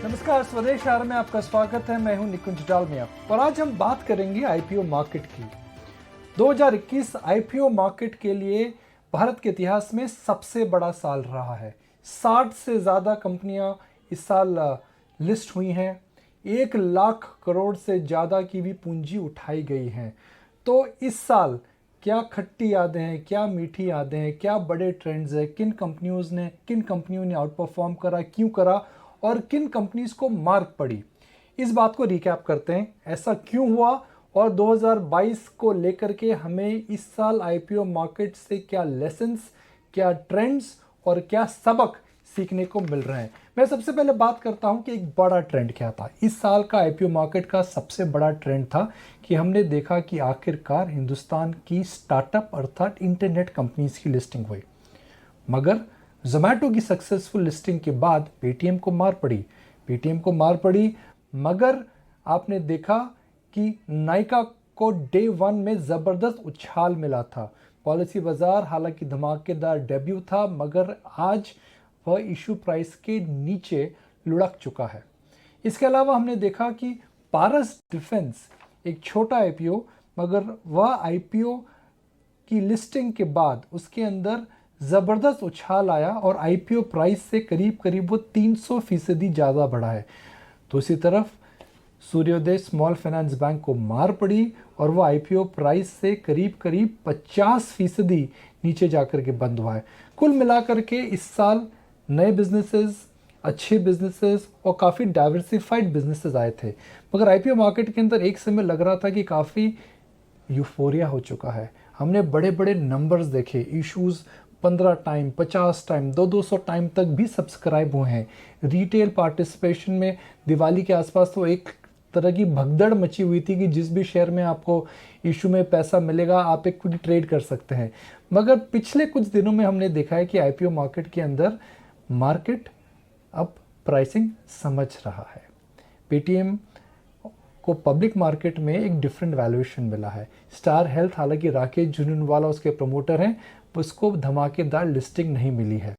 नमस्कार, स्वदेश आहार में आपका स्वागत है। मैं हूं निकुंज डालमिया और आज हम बात करेंगे आईपीओ मार्केट की। 2021 आईपीओ मार्केट के लिए भारत के इतिहास में सबसे बड़ा साल रहा है। 60 से ज़्यादा कंपनियां इस साल लिस्ट हुई हैं। 1 लाख करोड़ से ज़्यादा की भी पूंजी उठाई गई है। तो इस साल क्या खट्टी यादें हैं, क्या मीठी यादें हैं, क्या बड़े ट्रेंड्स हैं, किन कंपनियों ने आउट परफॉर्म करा, क्यों करा और किन कंपनीज को मार्क पड़ी, इस बात को रिकैप करते हैं। ऐसा क्यों हुआ और 2022 को लेकर के हमें इस साल आईपीओ मार्केट से क्या लेसन्स, क्या ट्रेंड्स और क्या सबक सीखने को मिल रहे हैं। मैं सबसे पहले बात करता हूं कि एक बड़ा ट्रेंड क्या था। इस साल का आईपीओ मार्केट का सबसे बड़ा ट्रेंड था कि हमने देखा कि आखिरकार हिंदुस्तान की स्टार्टअप अर्थात इंटरनेट कंपनीज की लिस्टिंग हुई। मगर जोमैटो की सक्सेसफुल लिस्टिंग के बाद पेटीएम को मार पड़ी। मगर आपने देखा कि नाइका को डे 1 में ज़बरदस्त उछाल मिला था। पॉलिसी बाजार हालांकि धमाकेदार डेब्यू था, मगर आज वह इशू प्राइस के नीचे लुढ़क चुका है। इसके अलावा हमने देखा कि पारस डिफेंस एक छोटा आईपीओ, मगर वह आईपीओ की लिस्टिंग के बाद उसके अंदर ज़बरदस्त उछाल आया और आईपीओ प्राइस से करीब वो 300% ज़्यादा बढ़ा है। दूसरी तरफ सूर्योदय स्मॉल फाइनेंस बैंक को मार पड़ी और वो आईपीओ प्राइस से करीब 50% नीचे जाकर के बंद हुआ है। कुल मिलाकर के इस साल नए बिजनेसेस, अच्छे बिजनेसेस और काफ़ी डाइवर्सिफाइड बिजनेसेस आए थे। मगर आईपीओ मार्केट के अंदर एक समय लग रहा था कि काफ़ी यूफोरिया हो चुका है। हमने बड़े बड़े नंबर्स देखे, इश्यूज 15 टाइम, 50 टाइम, 200 टाइम तक भी सब्सक्राइब हुए हैं। रिटेल पार्टिसिपेशन में दिवाली के आसपास तो एक तरह की भगदड़ मची हुई थी कि जिस भी शेयर में आपको इशू में पैसा मिलेगा आप इक्विटी ट्रेड कर सकते हैं। मगर पिछले कुछ दिनों में हमने देखा है कि आईपीओ मार्केट के अंदर मार्केट अब प्राइसिंग समझ रहा है। पेटीएम को पब्लिक मार्केट में एक डिफरेंट वैल्यूएशन मिला है। स्टार हेल्थ, हालांकि राकेश झुनझुनवाला उसके प्रमोटर हैं, उसको धमाकेदार लिस्टिंग नहीं मिली है।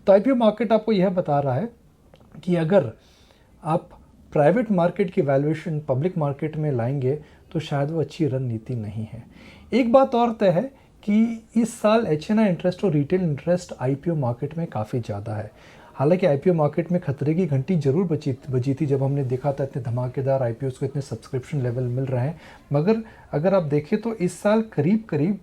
तो आईपीओ मार्केट आपको यह बता रहा है कि अगर आप प्राइवेट मार्केट की वैल्यूएशन पब्लिक मार्केट में लाएंगे तो शायद वो अच्छी रणनीति नहीं है। एक बात और तय है कि इस साल एचएनआई इंटरेस्ट और रिटेल इंटरेस्ट आईपीओ मार्केट में काफ़ी ज़्यादा है। हालांकि आईपीओ मार्केट में खतरे की घंटी जरूर बजी थी जब हमने देखा था इतने धमाकेदार आईपीओस को इतने सब्सक्रिप्शन लेवल मिल रहे हैं। मगर अगर आप देखें तो इस साल करीब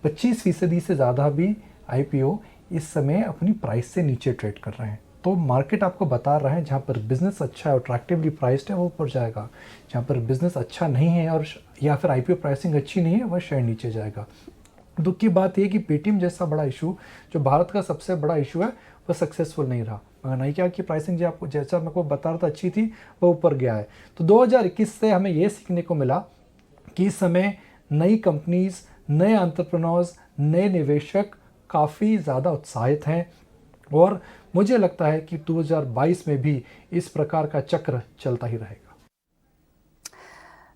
25% से ज़्यादा भी आईपीओ इस समय अपनी प्राइस से नीचे ट्रेड कर रहे हैं। तो मार्केट आपको बता रहा है जहाँ पर बिजनेस अच्छा है, अट्रैक्टिवली प्राइस्ड है, वो ऊपर जाएगा। जहाँ पर बिजनेस अच्छा नहीं है और या फिर आईपीओ प्राइसिंग अच्छी नहीं है, वह शेयर नीचे जाएगा। दुख की बात यह कि पेटीएम जैसा बड़ा इशू, जो भारत का सबसे बड़ा इशू है, वह सक्सेसफुल नहीं रहा। मगर नाइका की प्राइसिंग जो आपको जैसा मैं को बता रहा था अच्छी थी, वह ऊपर गया है। तो 2021 से हमें यह सीखने को मिला कि इस समय नई कंपनीज, नए एंटरप्रेन्योर्स, नए निवेशक काफ़ी ज़्यादा उत्साहित हैं और मुझे लगता है कि 2022 में भी इस प्रकार का चक्र चलता ही रहेगा।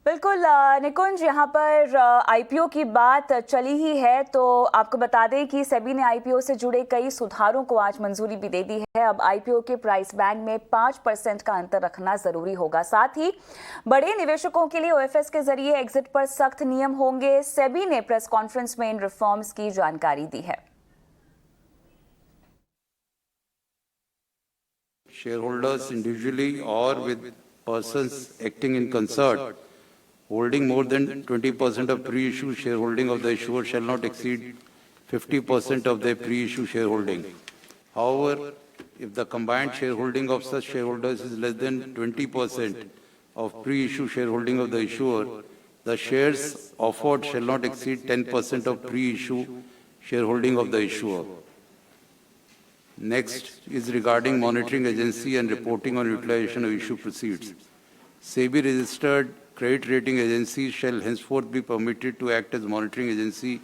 बिल्कुल निकुंज, यहाँ पर आईपीओ की बात चली ही है तो आपको बता दें कि सेबी ने आईपीओ से जुड़े कई सुधारों को आज मंजूरी भी दे दी है। अब आईपीओ के प्राइस बैंड में 5% का अंतर रखना जरूरी होगा। साथ ही बड़े निवेशकों के लिए ओएफएस के जरिए एग्जिट पर सख्त नियम होंगे। सेबी ने प्रेस कॉन्फ्रेंस में इन रिफॉर्म्स की जानकारी दी है। Shareholders individually or with persons acting in concert holding more than 20% of pre-issue shareholding of the issuer shall not exceed 50% of their pre-issue shareholding. However, if the combined shareholding of such shareholders is less than 20% of pre-issue shareholding of the issuer, the shares offered shall not exceed 10% of pre-issue shareholding of the issuer. Next is regarding monitoring agency and reporting on utilization of issue proceeds. SEBI registered credit rating agencies shall henceforth be permitted to act as monitoring agency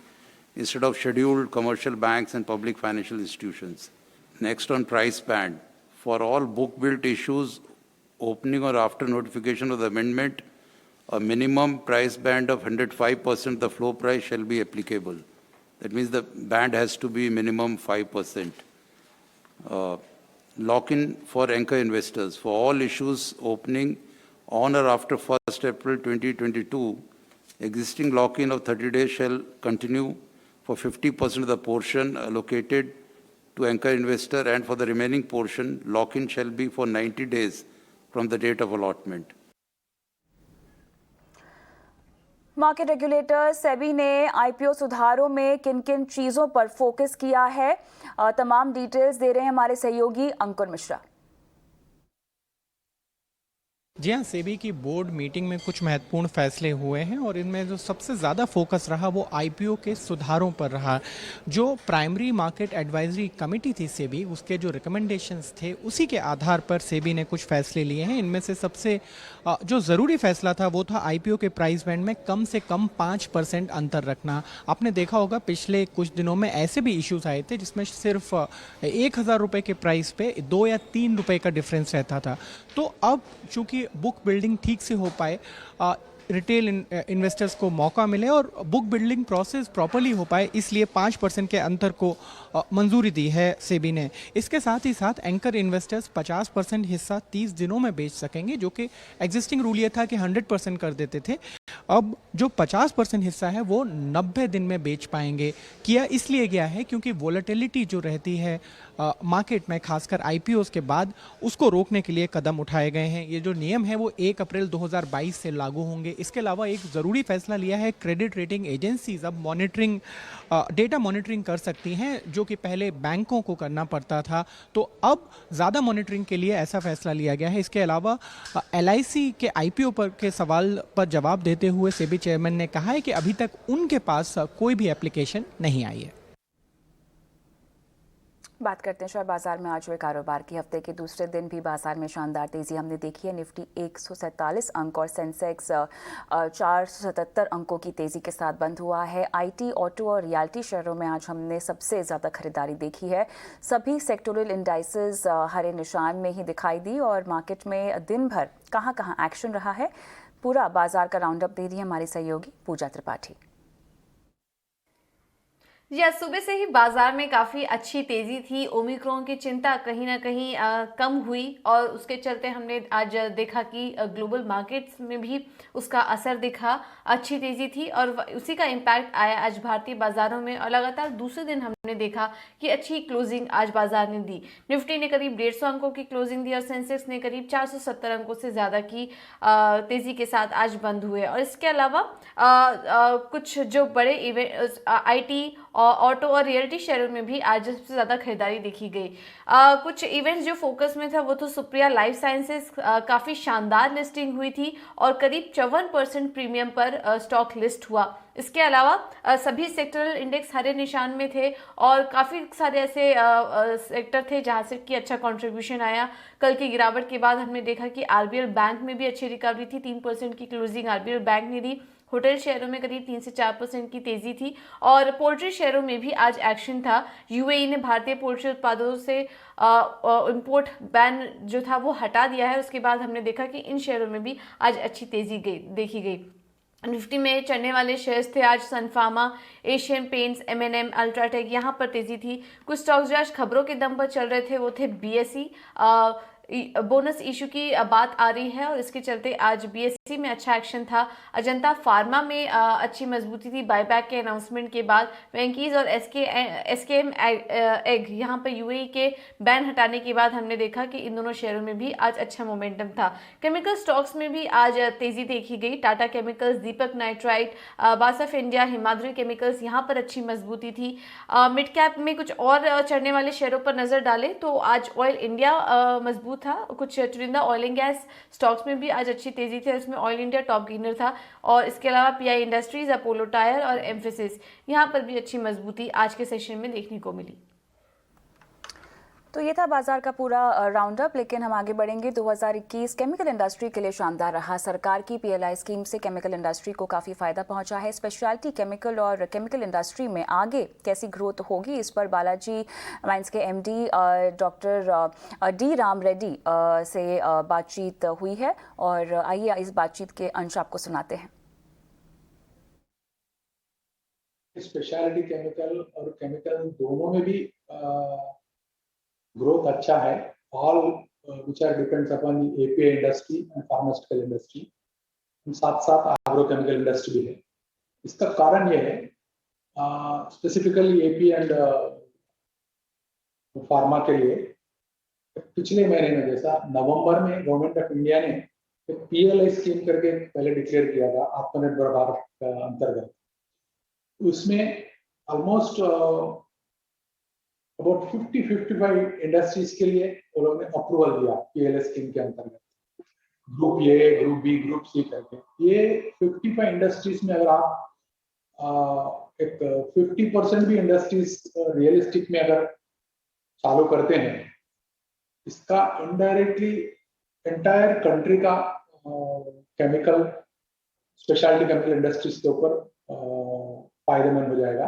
instead of scheduled commercial banks and public financial institutions. Next on price band. For all book-built issues opening or after notification of the amendment, a minimum price band of 105% of the floor price shall be applicable. That means the band has to be minimum 5%. lock-in for anchor investors for all issues opening on or after 1st April 2022. Existing lock-in of 30 days shall continue for 50% of the portion allocated to anchor investor, and for the remaining portion, lock-in shall be for 90 days from the date of allotment. Market regulator SEBI ने IPO सुधारों में किन किन चीजों पर focus किया है, तमाम डिटेल्स दे रहे हैं हमारे सहयोगी अंकुर मिश्रा। जी हाँ, सेबी की बोर्ड मीटिंग में कुछ महत्वपूर्ण फैसले हुए हैं और इनमें जो सबसे ज़्यादा फोकस रहा वो आईपीओ के सुधारों पर रहा। जो प्राइमरी मार्केट एडवाइजरी कमेटी थी सेबी, उसके जो रिकमेंडेशंस थे उसी के आधार पर सेबी ने कुछ फैसले लिए हैं। इनमें से सबसे जो ज़रूरी फैसला था वो था आईपीओ के प्राइस बैंड में कम से कम 5% अंतर रखना। आपने देखा होगा पिछले कुछ दिनों में ऐसे भी इश्यूज आए थे जिसमें सिर्फ 1,000 रुपये के प्राइस पे 2 या 3 रुपये का डिफरेंस रहता था। तो अब चूँकि बुक बिल्डिंग ठीक से हो पाए, रिटेल इन्वेस्टर्स को मौका मिले और बुक बिल्डिंग प्रोसेस प्रॉपर्ली हो पाए, इसलिए 5% के अंतर को मंजूरी दी है सेबी ने। इसके साथ ही साथ एंकर इन्वेस्टर्स 50% हिस्सा 30 दिनों में बेच सकेंगे, जो कि एग्जिस्टिंग रूल ये था कि 100% कर देते थे। अब जो 50% हिस्सा है वो 90 दिन में बेच पाएंगे। किया इसलिए गया है क्योंकि वोलेटिलिटी जो रहती है मार्केट में, खासकर आईपीओस के बाद, उसको रोकने के लिए कदम उठाए गए हैं। ये जो नियम है वो 1 अप्रैल 2022 से लागू होंगे। इसके अलावा एक ज़रूरी फैसला लिया है, क्रेडिट रेटिंग एजेंसीज अब मॉनिटरिंग, डेटा मॉनिटरिंग कर सकती हैं, जो कि पहले बैंकों को करना पड़ता था। तो अब ज़्यादा मॉनिटरिंग के लिए ऐसा फैसला लिया गया है। इसके अलावा एलआईसी के आईपीओ पर के सवाल पर जवाब देते हुए सेबी चेयरमैन ने कहा है कि अभी तक उनके पास कोई भी एप्लीकेशन नहीं आई है। बात करते हैं शेयर बाजार में आज हुए कारोबार की। हफ्ते के दूसरे दिन भी बाजार में शानदार तेजी हमने देखी है। निफ्टी 147 अंक और सेंसेक्स 477 अंकों की तेजी के साथ बंद हुआ है। आईटी, ऑटो और रियल्टी शेयरों में आज हमने सबसे ज़्यादा खरीदारी देखी है। सभी सेक्टोरल इंडाइसेस हरे निशान में ही दिखाई दी और मार्केट में दिन भर कहाँ कहाँ एक्शन रहा है, पूरा बाजार का राउंड अप दे रही है हमारी सहयोगी पूजा त्रिपाठी। जी, आज सुबह से ही बाजार में काफ़ी अच्छी तेज़ी थी। ओमिक्रॉन की चिंता कहीं ना कहीं कम हुई और उसके चलते हमने आज देखा कि ग्लोबल मार्केट्स में भी उसका असर दिखा, अच्छी तेज़ी थी और उसी का इम्पैक्ट आया आज भारतीय बाजारों में। और लगातार दूसरे दिन हमने देखा कि अच्छी क्लोजिंग आज बाजार ने दी। निफ्टी ने करीब 150 अंकों की क्लोजिंग दी और सेंसेक्स ने करीब 470 अंकों से ज़्यादा की तेज़ी के साथ आज बंद हुए। और इसके अलावा कुछ जो बड़े इवेंट आईटी और ऑटो और रियल्टी शेयरों में भी आज सबसे ज़्यादा खरीदारी देखी गई। कुछ इवेंट्स जो फोकस में था वो तो सुप्रिया लाइफ साइंसेस, काफ़ी शानदार लिस्टिंग हुई थी और करीब 54% प्रीमियम पर स्टॉक लिस्ट हुआ। इसके अलावा सभी सेक्टरल इंडेक्स हरे निशान में थे और काफ़ी सारे ऐसे सेक्टर थे जहाँ से कि अच्छा कंट्रीब्यूशन आया। कल की गिरावट के बाद हमने देखा कि आरबीएल बैंक में भी अच्छी रिकवरी थी, 3% की क्लोजिंग आरबीएल बैंक ने दी। होटल शेयरों में करीब 3 से 4% की तेजी थी और पोल्ट्री शेयरों में भी आज एक्शन था। यूएई ने भारतीय पोल्ट्री उत्पादों से इंपोर्ट बैन जो था वो हटा दिया है। उसके बाद हमने देखा कि इन शेयरों में भी आज अच्छी तेजी देखी गई। निफ्टी में चढ़ने वाले शेयर्स थे आज सन फार्मा, एशियन पेंट्स, एमएनएम, अल्ट्राटेक, यहाँ पर तेजी थी। कुछ स्टॉक्स जो आज खबरों के दम पर चल रहे थे वो थे बीएसई, बोनस इशू की बात आ रही है और इसके चलते आज बीएसई में अच्छा एक्शन था। अजंता फार्मा में अच्छी मजबूती थी बायबैक के अनाउंसमेंट के बाद। वेंकीज और एसकेएम एग, यहाँ पर यूएई के बैन हटाने के बाद हमने देखा कि इन दोनों शेयरों में भी आज अच्छा मोमेंटम था। केमिकल स्टॉक्स में भी आज तेजी देखी गई। टाटा केमिकल्स, दीपक नाइट्राइट, बासफ इंडिया, हिमाद्री केमिकल्स, यहाँ पर अच्छी मजबूती थी। मिड कैप में कुछ और चढ़ने वाले शेयरों पर नजर डालें तो आज ऑयल इंडिया मजबूत था। कुछ चुनिंदा ऑयल एंड गैस स्टॉक्स में भी आज अच्छी तेजी थी, इसमें ऑयल इंडिया टॉप गेनर था। और इसके अलावा पीआई इंडस्ट्रीज, अपोलो टायर और एम्फेसिस, यहाँ पर भी अच्छी मजबूती आज के सेशन में देखने को मिली। तो ये था बाजार का पूरा राउंड अप, लेकिन हम आगे बढ़ेंगे। 2021 केमिकल इंडस्ट्री के लिए शानदार रहा। सरकार की पीएलआई स्कीम से केमिकल इंडस्ट्री को काफ़ी फायदा पहुंचा है। स्पेशलिटी केमिकल और केमिकल इंडस्ट्री में आगे कैसी ग्रोथ होगी, इस पर बालाजी माइंस के MD doctor D Ram Reddy से बातचीत हुई है और आइए इस बातचीत के अंश आपको सुनाते हैं। स्पेशलिटी केमिकल और केमिकल दोनों में भी ग्रोथ अच्छा है all which are depends upon the API industry and pharmaceutical industry, साथ साथ एग्रोकेमिकल इंडस्ट्री भी है। इसका कारण ये है स्पेसिफिकली एपी एंड फार्मा के लिए पिछले महीने में जैसा नवंबर में गवर्नमेंट ऑफ इंडिया ने एक PLI स्कीम करके पहले डिक्लेयर किया था आत्मनिर्भर भारत का अंतर्गत। उसमें ऑलमोस्ट अबाउट 50-55 इंडस्ट्रीज के लिए वो लोगों ने अप्रूवल दिया PLI स्कीम के अंतर्गत, group A, group B, group C करके। ये 55 इंडस्ट्रीज में अगर आप एक 50% भी इंडस्ट्रीज रियलिस्टिक में अगर चालू करते हैं, इसका इनडायरेक्टली एंटायर कंट्री का केमिकल स्पेशलिटी केमिकल इंडस्ट्रीज के ऊपर फायदेमंद हो जाएगा।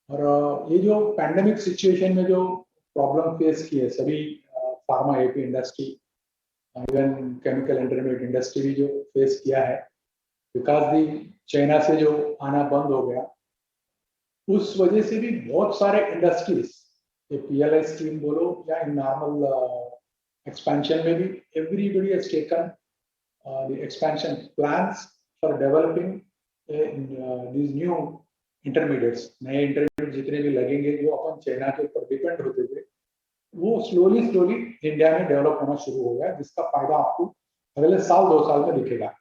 और ये जो पैंडेमिक सिचुएशन में जो प्रॉब्लम फेस की है सभी pharma AP industry, even chemical intermediate industry भी जो फेस किया है, बिकॉज दी चाइना से जो आना बंद हो गया, उस वजह से भी बहुत सारे इंडस्ट्रीज PLI स्कीम बोलो या इन नॉर्मल एक्सपेंशन में भी everybody has taken the expansion plans for developing these new intermediates. नए इंटरमीडिएट जितने भी लगेंगे जो अपन चाइना के ऊपर डिपेंड होते थे, वो स्लोली इंडिया में डेवलप होना शुरू हो गया, जिसका फायदा आपको अगले साल 2 साल में दिखेगा।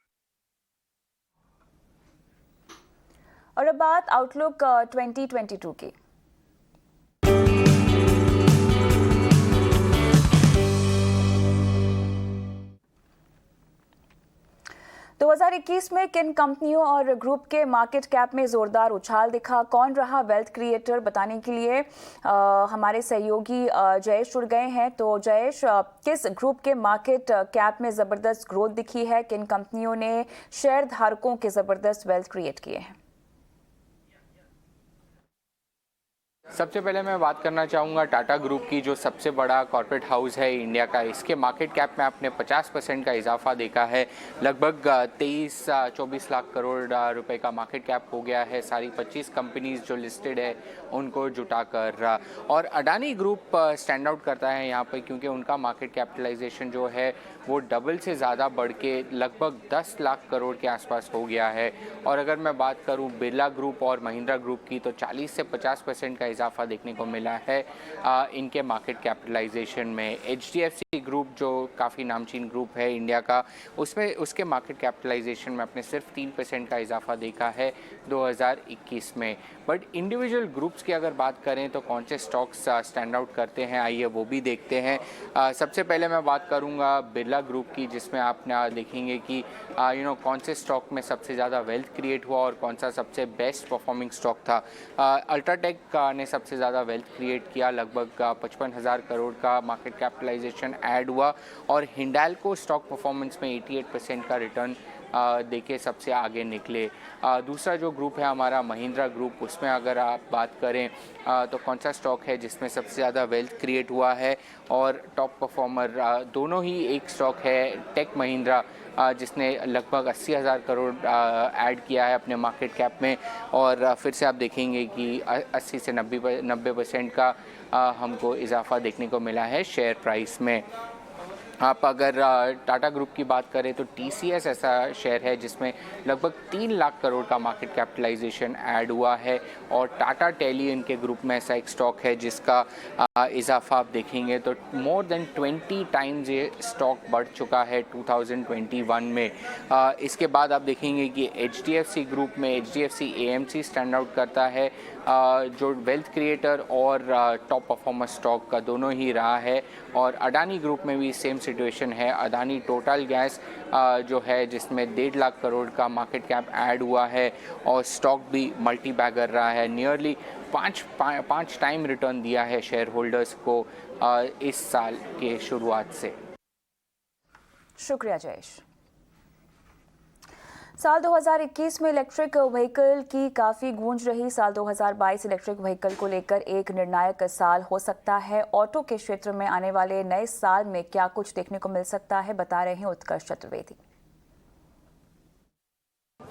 और अब बात आउटलुक 2022 की। 2021 में किन कंपनियों और ग्रुप के मार्केट कैप में जोरदार उछाल दिखा, कौन रहा वेल्थ क्रिएटर, बताने के लिए हमारे सहयोगी जयेश जुड़ गए हैं। तो जयेश, किस ग्रुप के मार्केट कैप में जबरदस्त ग्रोथ दिखी है, किन कंपनियों ने शेयर धारकों के जबरदस्त वेल्थ क्रिएट किए हैं? सबसे पहले मैं बात करना चाहूँगा टाटा ग्रुप की, जो सबसे बड़ा कॉर्पोरेट हाउस है इंडिया का। इसके मार्केट कैप में आपने 50% का इजाफा देखा है, लगभग 23-24 लाख करोड़ रुपए का मार्केट कैप हो गया है। सारी 25 कंपनीज जो लिस्टेड है उनको जुटाकर। और अडानी ग्रुप स्टैंड आउट करता है यहाँ पर, क्योंकि उनका मार्केट कैपिटलाइजेशन जो है वो डबल से ज़्यादा बढ़ के लगभग 10 लाख करोड़ के आसपास हो गया है। और अगर मैं बात करूँ बिरला ग्रुप और महिंद्रा ग्रुप की, तो 40 से 50% का इजाफा देखने को मिला है इनके मार्केट कैपिटलाइजेशन में। HDFC ग्रुप जो काफ़ी नामचीन ग्रुप है इंडिया का, उसमें उसके मार्केट कैपिटलाइजेशन में अपने सिर्फ 3% का इजाफा देखा है 2021 में। बट इंडिविजुअल ग्रुप्स की अगर बात करें तो कौन से स्टॉक्स स्टैंड आउट करते हैं, आइए वो भी देखते हैं। सबसे पहले मैं बात करूंगा बिरला ग्रुप की, जिसमें आप देखेंगे कि कौन से स्टॉक में सबसे ज़्यादा वेल्थ क्रिएट हुआ और कौन सा सबसे बेस्ट परफॉर्मिंग स्टॉक था। अल्ट्राटेक ने सबसे ज़्यादा वेल्थ क्रिएट किया, लगभग 55,000 करोड़ का मार्केट कैपिटलाइजेशन ऐड हुआ। और हिंडाल्को स्टॉक परफॉर्मेंस में 88% का रिटर्न देके सबसे आगे निकले। दूसरा जो ग्रुप है हमारा महिंद्रा ग्रुप, उसमें अगर आप बात करें तो कौन सा स्टॉक है जिसमें सबसे ज़्यादा वेल्थ क्रिएट हुआ है और टॉप परफॉर्मर दोनों ही एक स्टॉक है टेक महिंद्रा, जिसने लगभग 80,000 करोड़ ऐड किया है अपने मार्केट कैप में। और फिर से आप देखेंगे कि 80 से 90% का हमको इजाफा देखने को मिला है शेयर प्राइस में। आप अगर टाटा ग्रुप की बात करें तो TCS ऐसा शेयर है जिसमें लगभग 3 लाख करोड़ का मार्केट कैपिटलाइजेशन ऐड हुआ है। और टाटा टेली इनके ग्रुप में ऐसा एक स्टॉक है जिसका इजाफा आप देखेंगे तो मोर देन 20 टाइम्स ये स्टॉक बढ़ चुका है 2021 में। इसके बाद आप देखेंगे कि HDFC ग्रुप में HDFC AMC स्टैंड आउट करता है, जो वेल्थ क्रिएटर और टॉप परफॉर्मर स्टॉक का दोनों ही रहा है। और अडानी ग्रुप में भी सेम सिचुएशन है। अडानी टोटल गैस जो है जिसमें 1.5 लाख करोड़ का मार्केट कैप ऐड हुआ है और स्टॉक भी मल्टी बैगर रहा है। नियरली 5 टाइम रिटर्न दिया है शेयर होल्डर्स को इस साल के शुरुआत से। शुक्रिया जयेश। साल 2021 में इलेक्ट्रिक व्हीकल की काफ़ी गूंज रही। साल 2022 इलेक्ट्रिक व्हीकल को लेकर एक निर्णायक साल हो सकता है। ऑटो के क्षेत्र में आने वाले नए साल में क्या कुछ देखने को मिल सकता है, बता रहे हैं उत्कर्ष चतुर्वेदी।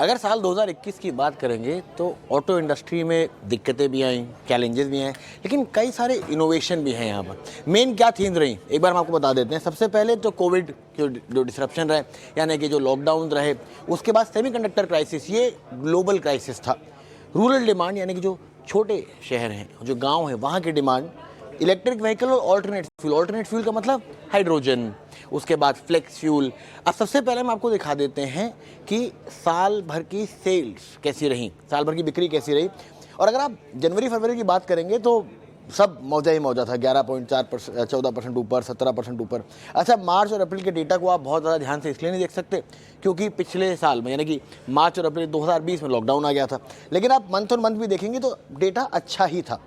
अगर साल 2021 की बात करेंगे तो ऑटो इंडस्ट्री में दिक्कतें भी आई, चैलेंजेस भी हैं, लेकिन कई सारे इनोवेशन भी हैं यहाँ पर। मेन क्या थीम रही, एक बार हम आपको बता देते हैं। सबसे पहले तो कोविड जो डिसरप्शन रहे, यानी कि जो लॉकडाउन रहे, उसके बाद सेमीकंडक्टर क्राइसिस, ये ग्लोबल क्राइसिस था। रूरल डिमांड, यानी कि जो छोटे शहर हैं, जो गाँव हैं, वहाँ की डिमांड, इलेक्ट्रिक व्हीकल और ऑल्टरनेट फ्यूल का मतलब हाइड्रोजन, उसके बाद फ्लेक्स फ्यूल। अब सबसे पहले हम आपको दिखा देते हैं कि साल भर की सेल्स कैसी रही, साल भर की बिक्री कैसी रही। और अगर आप जनवरी फरवरी की बात करेंगे तो सब मौजा ही मौजा था, 11.4%, 14% ऊपर, 17% ऊपर। अच्छा, मार्च और अप्रैल के डेटा को आप बहुत ज़्यादा ध्यान से इसलिए नहीं देख सकते क्योंकि पिछले साल में, यानी कि मार्च और अप्रैल 2020 में लॉकडाउन आ गया था। लेकिन आप मंथ और मंथ भी देखेंगे तो डेटा अच्छा ही था।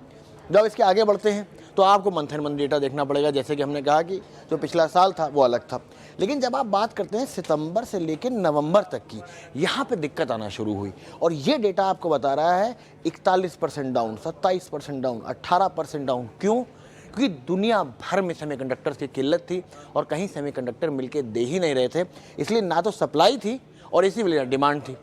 जब इसके आगे बढ़ते हैं तो आपको मंथ एंड मंथ डेटा देखना पड़ेगा, जैसे कि हमने कहा कि जो पिछला साल था वो अलग था। लेकिन जब आप बात करते हैं सितंबर से लेकर नवंबर तक की, यहाँ पे दिक्कत आना शुरू हुई। और ये डेटा आपको बता रहा है 41% डाउन, 27% डाउन, 18% डाउन। क्यों? क्योंकि दुनिया भर में सेमीकंडक्टर्स की किल्लत थी और कहीं सेमीकंडक्टर मिलके दे ही नहीं रहे थे, इसलिए ना तो सप्लाई थी और इसी वजह डिमांड थी।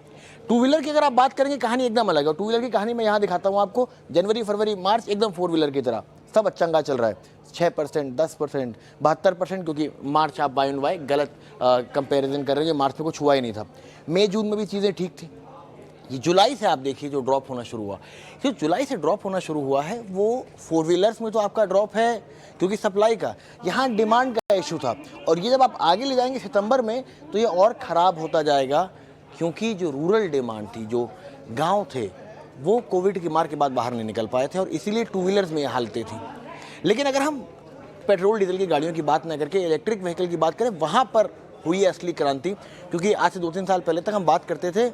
टू व्हीलर की अगर आप बात करेंगे, कहानी एकदम अलग है। टू व्हीलर की कहानी मैं यहाँ दिखाता हूँ आपको। जनवरी फरवरी मार्च एकदम फोर व्हीलर की तरह सब चंगा चल रहा है, 6%, 10%, 72%, क्योंकि मार्च आप बाय एंड वाई गलत कंपैरिजन कर रहे हैं, मार्च में कुछ हुआ ही नहीं था। मई जून में भी चीज़ें ठीक थी। ये जुलाई से आप देखिए जो ड्रॉप होना शुरू हुआ, जो जुलाई से ड्रॉप होना शुरू हुआ है वो फोर व्हीलर्स में तो आपका ड्रॉप है क्योंकि सप्लाई का, यहाँ डिमांड का इशू था। और ये जब आप आगे ले जाएंगे सितंबर में तो ये और ख़राब होता जाएगा, क्योंकि जो रूरल डिमांड थी, जो गांव थे, वो कोविड की मार के बाद बाहर नहीं निकल पाए थे और इसीलिए टू व्हीलर्स में ये हालतें थी। लेकिन अगर हम पेट्रोल डीजल की गाड़ियों की बात ना करके इलेक्ट्रिक व्हीकल की बात करें, वहाँ पर हुई है असली क्रांति। क्योंकि आज से 2-3 साल पहले तक हम बात करते थे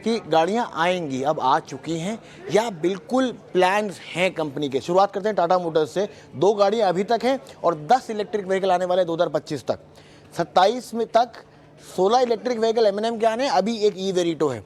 कि गाड़ियाँ आएंगी, अब आ चुकी हैं या बिल्कुल प्लान्स हैं कंपनी के। शुरुआत करते हैं टाटा मोटर्स से, 2 गाड़ियाँ अभी तक हैं और 10 इलेक्ट्रिक व्हीकल आने वाले 2025 तक। 27 में तक 16 इलेक्ट्रिक व्हीकल M&M के आने, अभी एक ई-वेरिटो है।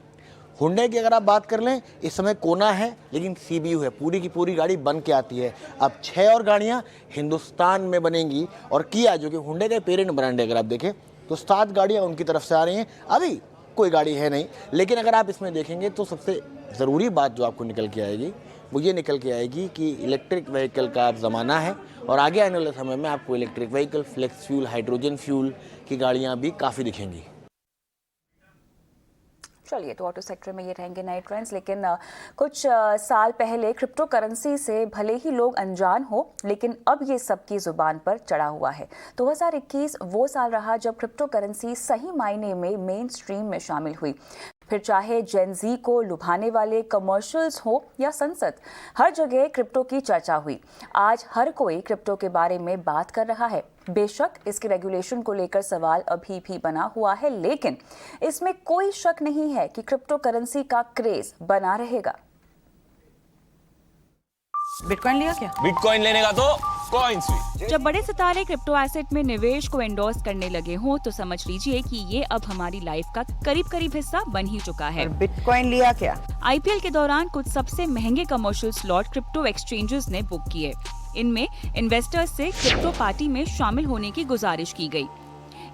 हुंडई की अगर आप बात कर लें, इस समय कोना है लेकिन CBU है, पूरी की पूरी गाड़ी बन के आती है। अब 6 और गाड़ियाँ हिंदुस्तान में बनेंगी और किया, जो कि हुंडई का पेरेंट ब्रांड है, अगर आप देखें तो 7 गाड़ियाँ उनकी तरफ से आ रही हैं। अभी कोई गाड़ी है नहीं, लेकिन अगर आप इसमें देखेंगे तो सबसे ज़रूरी बात जो आपको निकल के आएगी वो ये निकल के आएगी कि इलेक्ट्रिक व्हीकल का अब ज़माना है और आगे आने वाले समय में आपको electric vehicle, flex fuel, hydrogen fuel की गाड़ियाँ भी काफ़ी दिखेंगी। चलिए, तो ऑटो सेक्टर में ये रहेंगे नए ट्रेंड्स। लेकिन कुछ साल पहले क्रिप्टो करेंसी से भले ही लोग अनजान हो, लेकिन अब ये सबकी जुबान पर चढ़ा हुआ है। 2021 वो साल रहा जब क्रिप्टो करेंसी सही मायने में मेन स्ट्रीम में शामिल हुई। फिर चाहे जेन ज़ी को लुभाने वाले कमर्शियल्स हो या संसद, हर जगह क्रिप्टो की चर्चा हुई। आज हर कोई क्रिप्टो के बारे में बात कर रहा है। बेशक इसके रेगुलेशन को लेकर सवाल अभी भी बना हुआ है, लेकिन इसमें कोई शक नहीं है कि क्रिप्टो करेंसी का क्रेज बना रहेगा। बिटकॉइन लिया क्या? बिटकॉइन लेने का तो कॉइन्स भी। जब बड़े सितारे क्रिप्टो एसेट में निवेश को एंडोर्स करने लगे हों तो समझ लीजिए कि ये अब हमारी लाइफ का करीब हिस्सा बन ही चुका है। बिटकॉइन लिया क्या? IPL के दौरान कुछ सबसे महंगे कमर्शियल स्लॉट क्रिप्टो एक्सचेंजेस ने बुक किए। इनमें इन्वेस्टर्स से क्रिप्टो पार्टी में शामिल होने की गुजारिश की गई।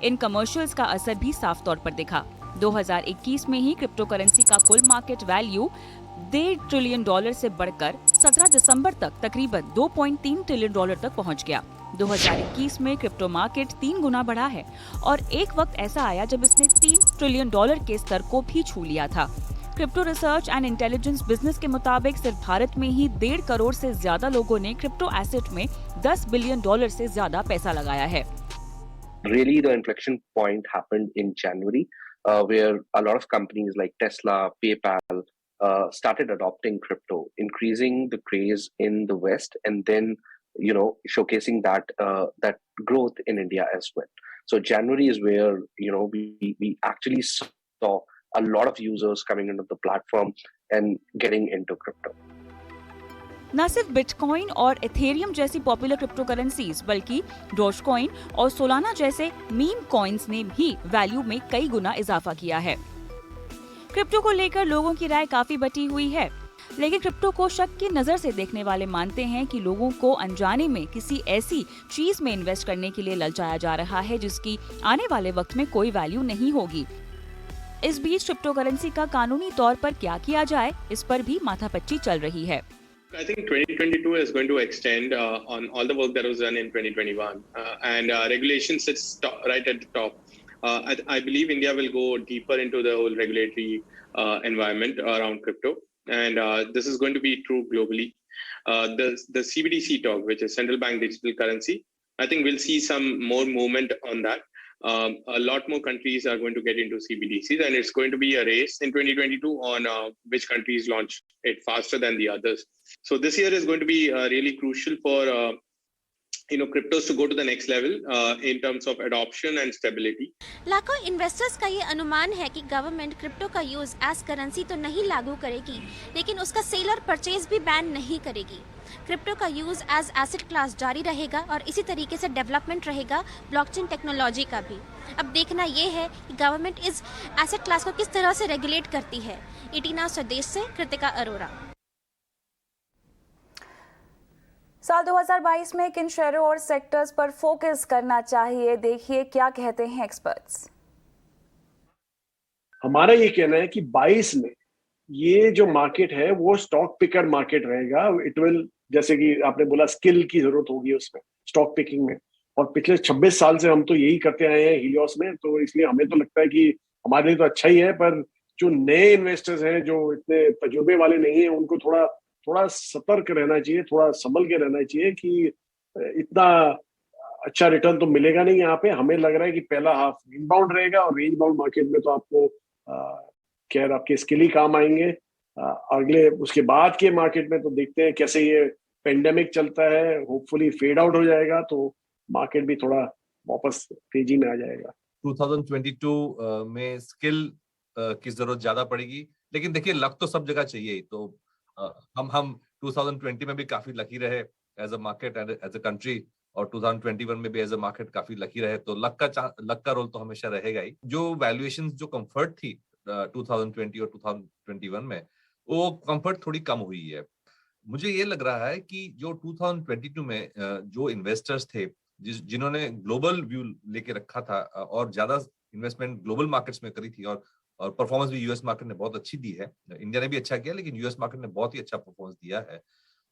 इन कमर्शियल्स का असर भी साफ तौर पर दिखा। 2021 में ही क्रिप्टो करेंसी का कुल मार्केट वैल्यू $1.5 ट्रिलियन से बढ़कर 17 दिसंबर तक तकरीबन $2.3 ट्रिलियन तक पहुंच गया। 2021 में क्रिप्टो मार्केट 3 गुना बढ़ा है और एक वक्त ऐसा आया जब इसने $3 ट्रिलियन के स्तर को भी छू लिया था। Crypto research and intelligence business के मुताबिक सिर्फ भारत में ही 1.5 करोड़ से ज्यादा लोगों ने क्रिप्टो एसेट में $10 बिलियन से ज्यादा पैसा लगाया है। Really, the inflection point happened in January, where a lot of companies like Tesla, PayPal started adopting crypto, increasing the craze in the West, and then showcasing that growth in India as well. So January is where we actually saw a lot of users coming into the platform and getting into crypto. न सिर्फ bitcoin और Ethereum जैसी popular crypto currencies, बल्कि Dogecoin और Solana जैसे meme coins ने भी value में कई गुना इजाफा किया है। क्रिप्टो को लेकर लोगों की राय काफी बटी हुई है, लेकिन क्रिप्टो को शक की नजर से देखने वाले मानते हैं कि लोगों को अनजाने में किसी ऐसी चीज में इन्वेस्ट करने के लिए ललचाया जा रहा है जिसकी आने वाले वक्त में कोई वैल्यू नहीं होगी। इस बीच क्रिप्टो करेंसी का कानूनी तौर पर क्या किया जाए, इस पर भी माथापच्ची चल रही है। I think 2022 is going to extend on all the work that was done in 2021, and regulation sits right at the top. I believe India will go deeper into the whole regulatory environment around crypto, and this is going to be true globally. The CBDC talk, which is central bank digital currency, I think we'll see some more movement on that. A lot more countries are going to get into CBDCs, and it's going to be a race in 2022 on which countries launch it faster than the others. So this year is going to be really crucial for cryptos to go to the next level in terms of adoption and stability. लाखों investors का ये अनुमान है कि government crypto का use as currency तो नहीं लागू करेगी, लेकिन उसका सेल और परचेज भी बैन नहीं करेगी। क्रिप्टो का यूज एज एसेट क्लास जारी रहेगा और इसी तरीके से डेवलपमेंट रहेगा ब्लॉकचेन टेक्नोलॉजी का भी। अब देखना ये है कि गवर्नमेंट इस एसेट क्लास को किस तरह से रेगुलेट करती है। ET स्वदेश से कृतिका अरोरा। साल 2022 में किन शहरों और सेक्टर्स पर फोकस करना चाहिए, देखिए क्या कहते हैं एक्सपर्ट्स। हमारा ये कहना है कि 22 में ये जो मार्केट है वो स्टॉक पिकर मार्केट रहेगा। इट विल, जैसे कि आपने बोला, स्किल की जरूरत होगी उसमें, स्टॉक पिकिंग में, और पिछले 26 साल से हम तो यही करते आए हैं हीलियोस में, तो इसलिए हमें तो लगता है कि हमारे लिए तो अच्छा ही है। पर जो नए इन्वेस्टर्स हैं, जो इतने तजुर्बे वाले नहीं है, उनको थोड़ा सतर्क रहना चाहिए, थोड़ा संभल के रहना चाहिए कि इतना अच्छा रिटर्न तो मिलेगा नहीं यहाँ पे। हमें लग रहा है कि पहला हाफ रेंज बाउंड रहेगा, और रेंज बाउंड मार्केट में तो आपको खैर आपके स्किल ही काम आएंगे। अगले उसके बाद के मार्केट में तो देखते हैं कैसे ये पेंडेमिक चलता है, होपफुली फेड आउट हो जाएगा तो मार्केट भी थोड़ा वापस तेजी में आ जाएगा। 2022 में स्किल की जरूरत ज्यादा पड़ेगी, लेकिन देखिए लक तो सब जगह चाहिए। तो हम 2020 में भी काफी लकी रहे as a market and as a country, और 2021 में भी एज अ मार्केट काफी लकी रहे, तो लक का रोल तो हमेशा रहेगा ही। जो वैल्यूएशन, जो कंफर्ट थी 2020 और 2021 में, वो कंफर्ट थोड़ी कम हुई है। मुझे ये लग रहा है कि जो 2022 में जो इन्वेस्टर्स थे, जिन्होंने ग्लोबल व्यू लेके रखा था और ज्यादा इन्वेस्टमेंट ग्लोबल मार्केट्स में करी थी, और परफॉर्मेंस भी यूएस मार्केट ने बहुत अच्छी दी है। इंडिया ने भी अच्छा किया, लेकिन यूएस मार्केट ने बहुत ही अच्छा परफॉर्मेंस दिया है।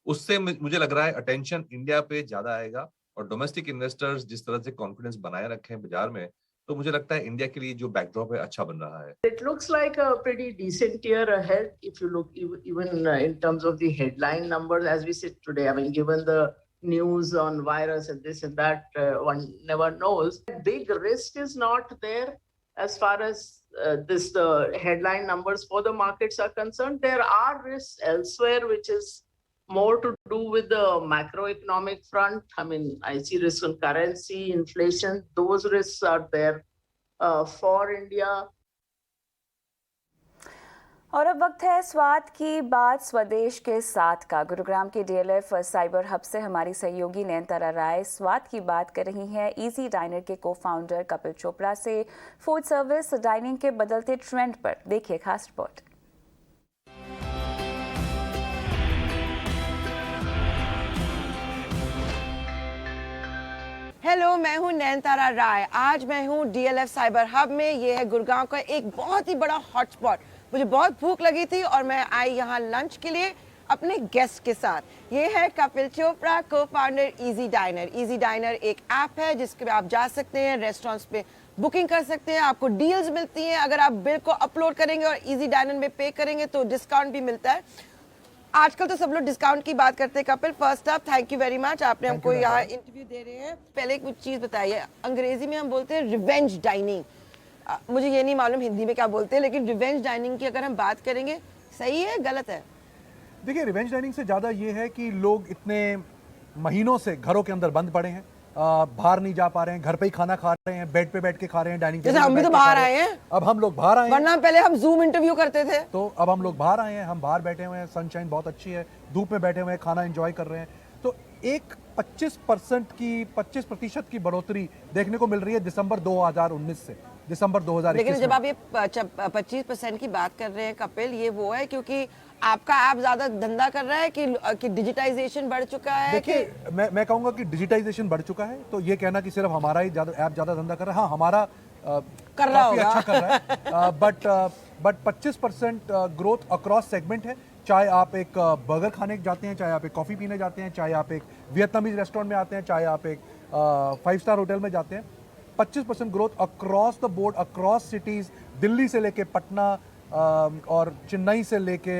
उससे मुझे लग रहा है अटेंशन इंडिया पे ज्यादा आएगा, और डोमेस्टिक इन्वेस्टर्स जिस तरह से कॉन्फिडेंस बनाए रखे हैं बाजार में, तो मुझे लगता है इंडिया के लिए जो बैकड्रॉप है अच्छा बन रहा है। It looks like a pretty decent year ahead if you look even in terms of the headline numbers as we sit today. I mean, given the news on virus and this and that, one never knows. Big risk is not there as far as the headline numbers for the markets are concerned. There are risks elsewhere, which is more to do with the macroeconomic front. I mean, I see risks on currency, inflation. Those risks are there for India. और अब वक्त है स्वाद की बात स्वदेश के साथ का। गुरुग्राम के DLF साइबर हब से हमारी सहयोगी नयनतारा राय स्वाद की बात कर रही हैं इजी डाइनर के को-फाउंडर कपिल चोपड़ा से। फूड सर्विस डाइनिंग के बदलते ट्रेंड पर देखिए खास रिपोर्ट। हेलो, मैं हूं नयनतारा राय। आज मैं हूं DLF साइबर हब में। ये है गुड़गांव का एक बहुत ही बड़ा हॉटस्पॉट। मुझे बहुत भूख लगी थी और मैं आई यहाँ लंच के लिए अपने गेस्ट के साथ। ये है कपिल चोपड़ा, को founder easy dinar. Easy dinar एक ऐप है जिसके पे आप जा सकते हैं, रेस्टोरेंट्स पे बुकिंग कर सकते हैं, आपको डील्स मिलती हैं। अगर आप बिल को अपलोड करेंगे और इजी डाइनर में पे करेंगे तो डिस्काउंट भी मिलता है। आजकल तो सब लोग डिस्काउंट की बात करते हैं। Kapil, first up thank you very much, आपने हमको यहाँ इंटरव्यू दे रहे हैं। पहले कुछ चीज़ बताइए, अंग्रेजी में हम बोलते हैं रिवेंज डाइनिंग, मुझे ये नहीं मालूम हिंदी में क्या बोलते हैं, लेकिन रिवेंज डाइनिंग की अगर हम बात करेंगे, सही है गलत है? देखिए, रिवेंज डाइनिंग से ज़्यादा ये है कि लोग इतने महीनों से घरों के अंदर बंद पड़े हैं, बाहर नहीं जा पा रहे हैं, घर पे ही खाना खा रहे हैं, बेड पे बैठ के खा रहे हैं, डाइनिंग जैसे हम भी तो बाहर आए हैं। अब हम लोग बाहर आए हैं, वरना पहले हम जूम इंटरव्यू करते थे। तो अब हम लोग बाहर आए हैं, हम बाहर बैठे हुए हैं, सनशाइन बहुत अच्छी है, धूप में बैठे हुए हैं, खाना एंजॉय कर रहे हैं। तो एक 25% की बढ़ोतरी देखने को मिल रही है दिसंबर 2019 से दिसंबर 2021। लेकिन जब आप ये 25% की बात कर रहे हैं कपिल, ये वो है क्योंकि आपका ऐप ज्यादा धंधा कर रहा है कि डिजिटाइजेशन बढ़ चुका है? देखिए, मैं कहूंगा कि डिजिटाइजेशन बढ़ चुका है, तो ये कहना कि सिर्फ हमारा ही ऐप ज्यादा धंधा कर रहा है, हाँ, हमारा कर रहा काफी होगा। अच्छा कर रहा है, बट 25% ग्रोथ अक्रॉस सेगमेंट है। चाहे आप एक बर्गर खाने जाते हैं, चाहे आप एक कॉफी पीने जाते हैं, चाहे आप एक वियतनामीज रेस्टोरेंट में आते हैं, चाहे आप एक 5 स्टार होटल में जाते हैं, 25% growth across the board, across cities, Delhi से लेके पटना और चेन्नई से लेके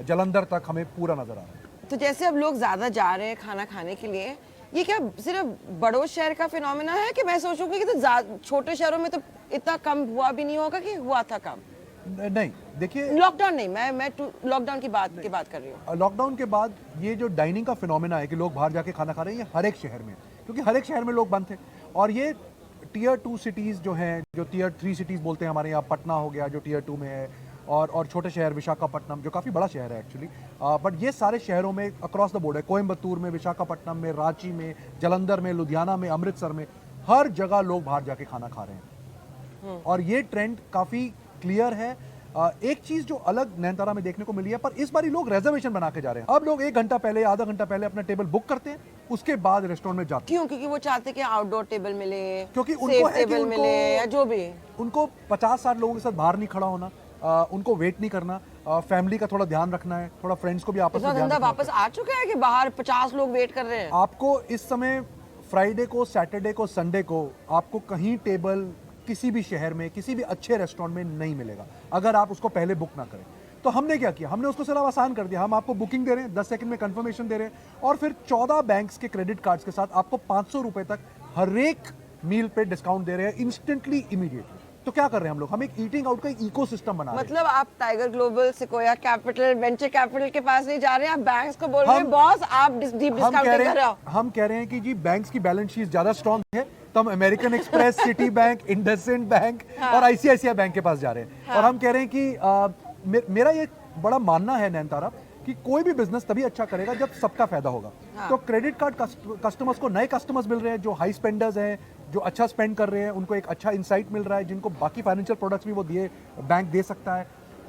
जलंधर तक हमें पूरा नजर आ रहा है। तो जैसे अब लोग ज्यादा जा रहे हैं खाना खाने के लिए, ये क्या सिर्फ बड़ों शहर का फिनोमेना है कि मैं सोचूंगी कि तो छोटे शहरों में तो इतना कम हुआ भी नहीं होगा कि हुआ था कम? नहीं, देखिए लॉकडाउन नहीं, मैं लॉकडाउन की बात कर रही हूँ। लॉकडाउन के बाद ये जो डाइनिंग का फिनोमेना है कि लोग बाहर जाके खाना खा रहे हैं, ये हर एक शहर में, क्योंकि हर एक शहर में लोग बंद थे। और ये टियर 2 सिटीज़ जो हैं, जो टियर 3 सिटीज़ बोलते हैं हमारे यहाँ, पटना हो गया जो टियर 2 में है, और छोटे शहर विशाखापट्टनम जो काफ़ी बड़ा शहर है एक्चुअली, बट ये सारे शहरों में अक्रॉस द बोर्ड है, कोयम्बतूर में, विशाखापट्टनम में, रांची में, जलंधर में, लुधियाना में, अमृतसर में, हर जगह लोग बाहर जाके खाना खा रहे हैं। और ये ट्रेंड काफ़ी क्लियर है। एक चीज जो अलग नैनतारा में देखने को मिली है, पर इस बार लोग रिजर्वेशन बना के जा रहे हैं। अब लोग 1 घंटा पहले, आधा घंटा पहले अपना टेबल बुक करते हैं, उसके बाद रेस्टोरेंट में जाते हैं। क्यों? क्योंकि वो चाहते हैं कि आउटडोर टेबल मिले, क्योंकि उनको सेफ है कि टेबल मिले, या जो भी उनको 50-60 लोगों के साथ बाहर नहीं खड़ा होना, उनको वेट नहीं करना, फैमिली का थोड़ा ध्यान रखना है, थोड़ा फ्रेंड्स को भी आपस में ध्यान धंधा रखना वापस आ चुका है कि बाहर 50 लोग वेट कर रहे हैं। आपको इस समय फ्राइडे को, सैटरडे को, संडे को आपको कहीं टेबल किसी भी शहर में, किसी भी अच्छे रेस्टोरेंट में नहीं मिलेगा अगर आप उसको पहले बुक ना करें। तो हमने क्या किया, हमने उसको सिर्फ आसान कर दिया। हम आपको बुकिंग दे रहे हैं, 10 सेकंड में कंफर्मेशन दे रहे हैं, और फिर 14 बैंक्स के क्रेडिट कार्ड्स के साथ आपको 500 रुपए तक हर एक मील पे डिस्काउंट दे रहे हैं, इंस्टेंटली, इमीडिएटली। तो क्या कर रहे हैं हम एक ईटिंग आउट का इकोसिस्टम बना रहे हैं। मतलब आप tiger global, sequoia capital, venture capital के पास नहीं जा रहे हैं, आप बैंक्स को बोल रहे हैं बॉस आप डीप डिस्काउंटिंग कर रहे हो। हम कह रहे हैं कि जी बैंक्स की बैलेंस शीट ज्यादा स्ट्रांग है, तो हम American express, city bank, IndusInd bank और आईसीआईसीआई बैंक के पास जा रहे हैं। और हम कह रहे हैं कि मेरा ये बड़ा मानना है नैनतारा कि कोई भी बिजनेस तभी अच्छा करेगा जब सबका फायदा होगा। तो क्रेडिट कार्ड कस्टमर्स को नए कस्टमर्स मिल रहे हैं जो हाई स्पेंडर्स हैं, जो अच्छा स्पेंड कर रहे हैं, उनको एक अच्छा इंसाइट मिल रहा है, जिनको बाकी फाइनेंशियल प्रोडक्ट्स भी वो बैंक दे सकता है।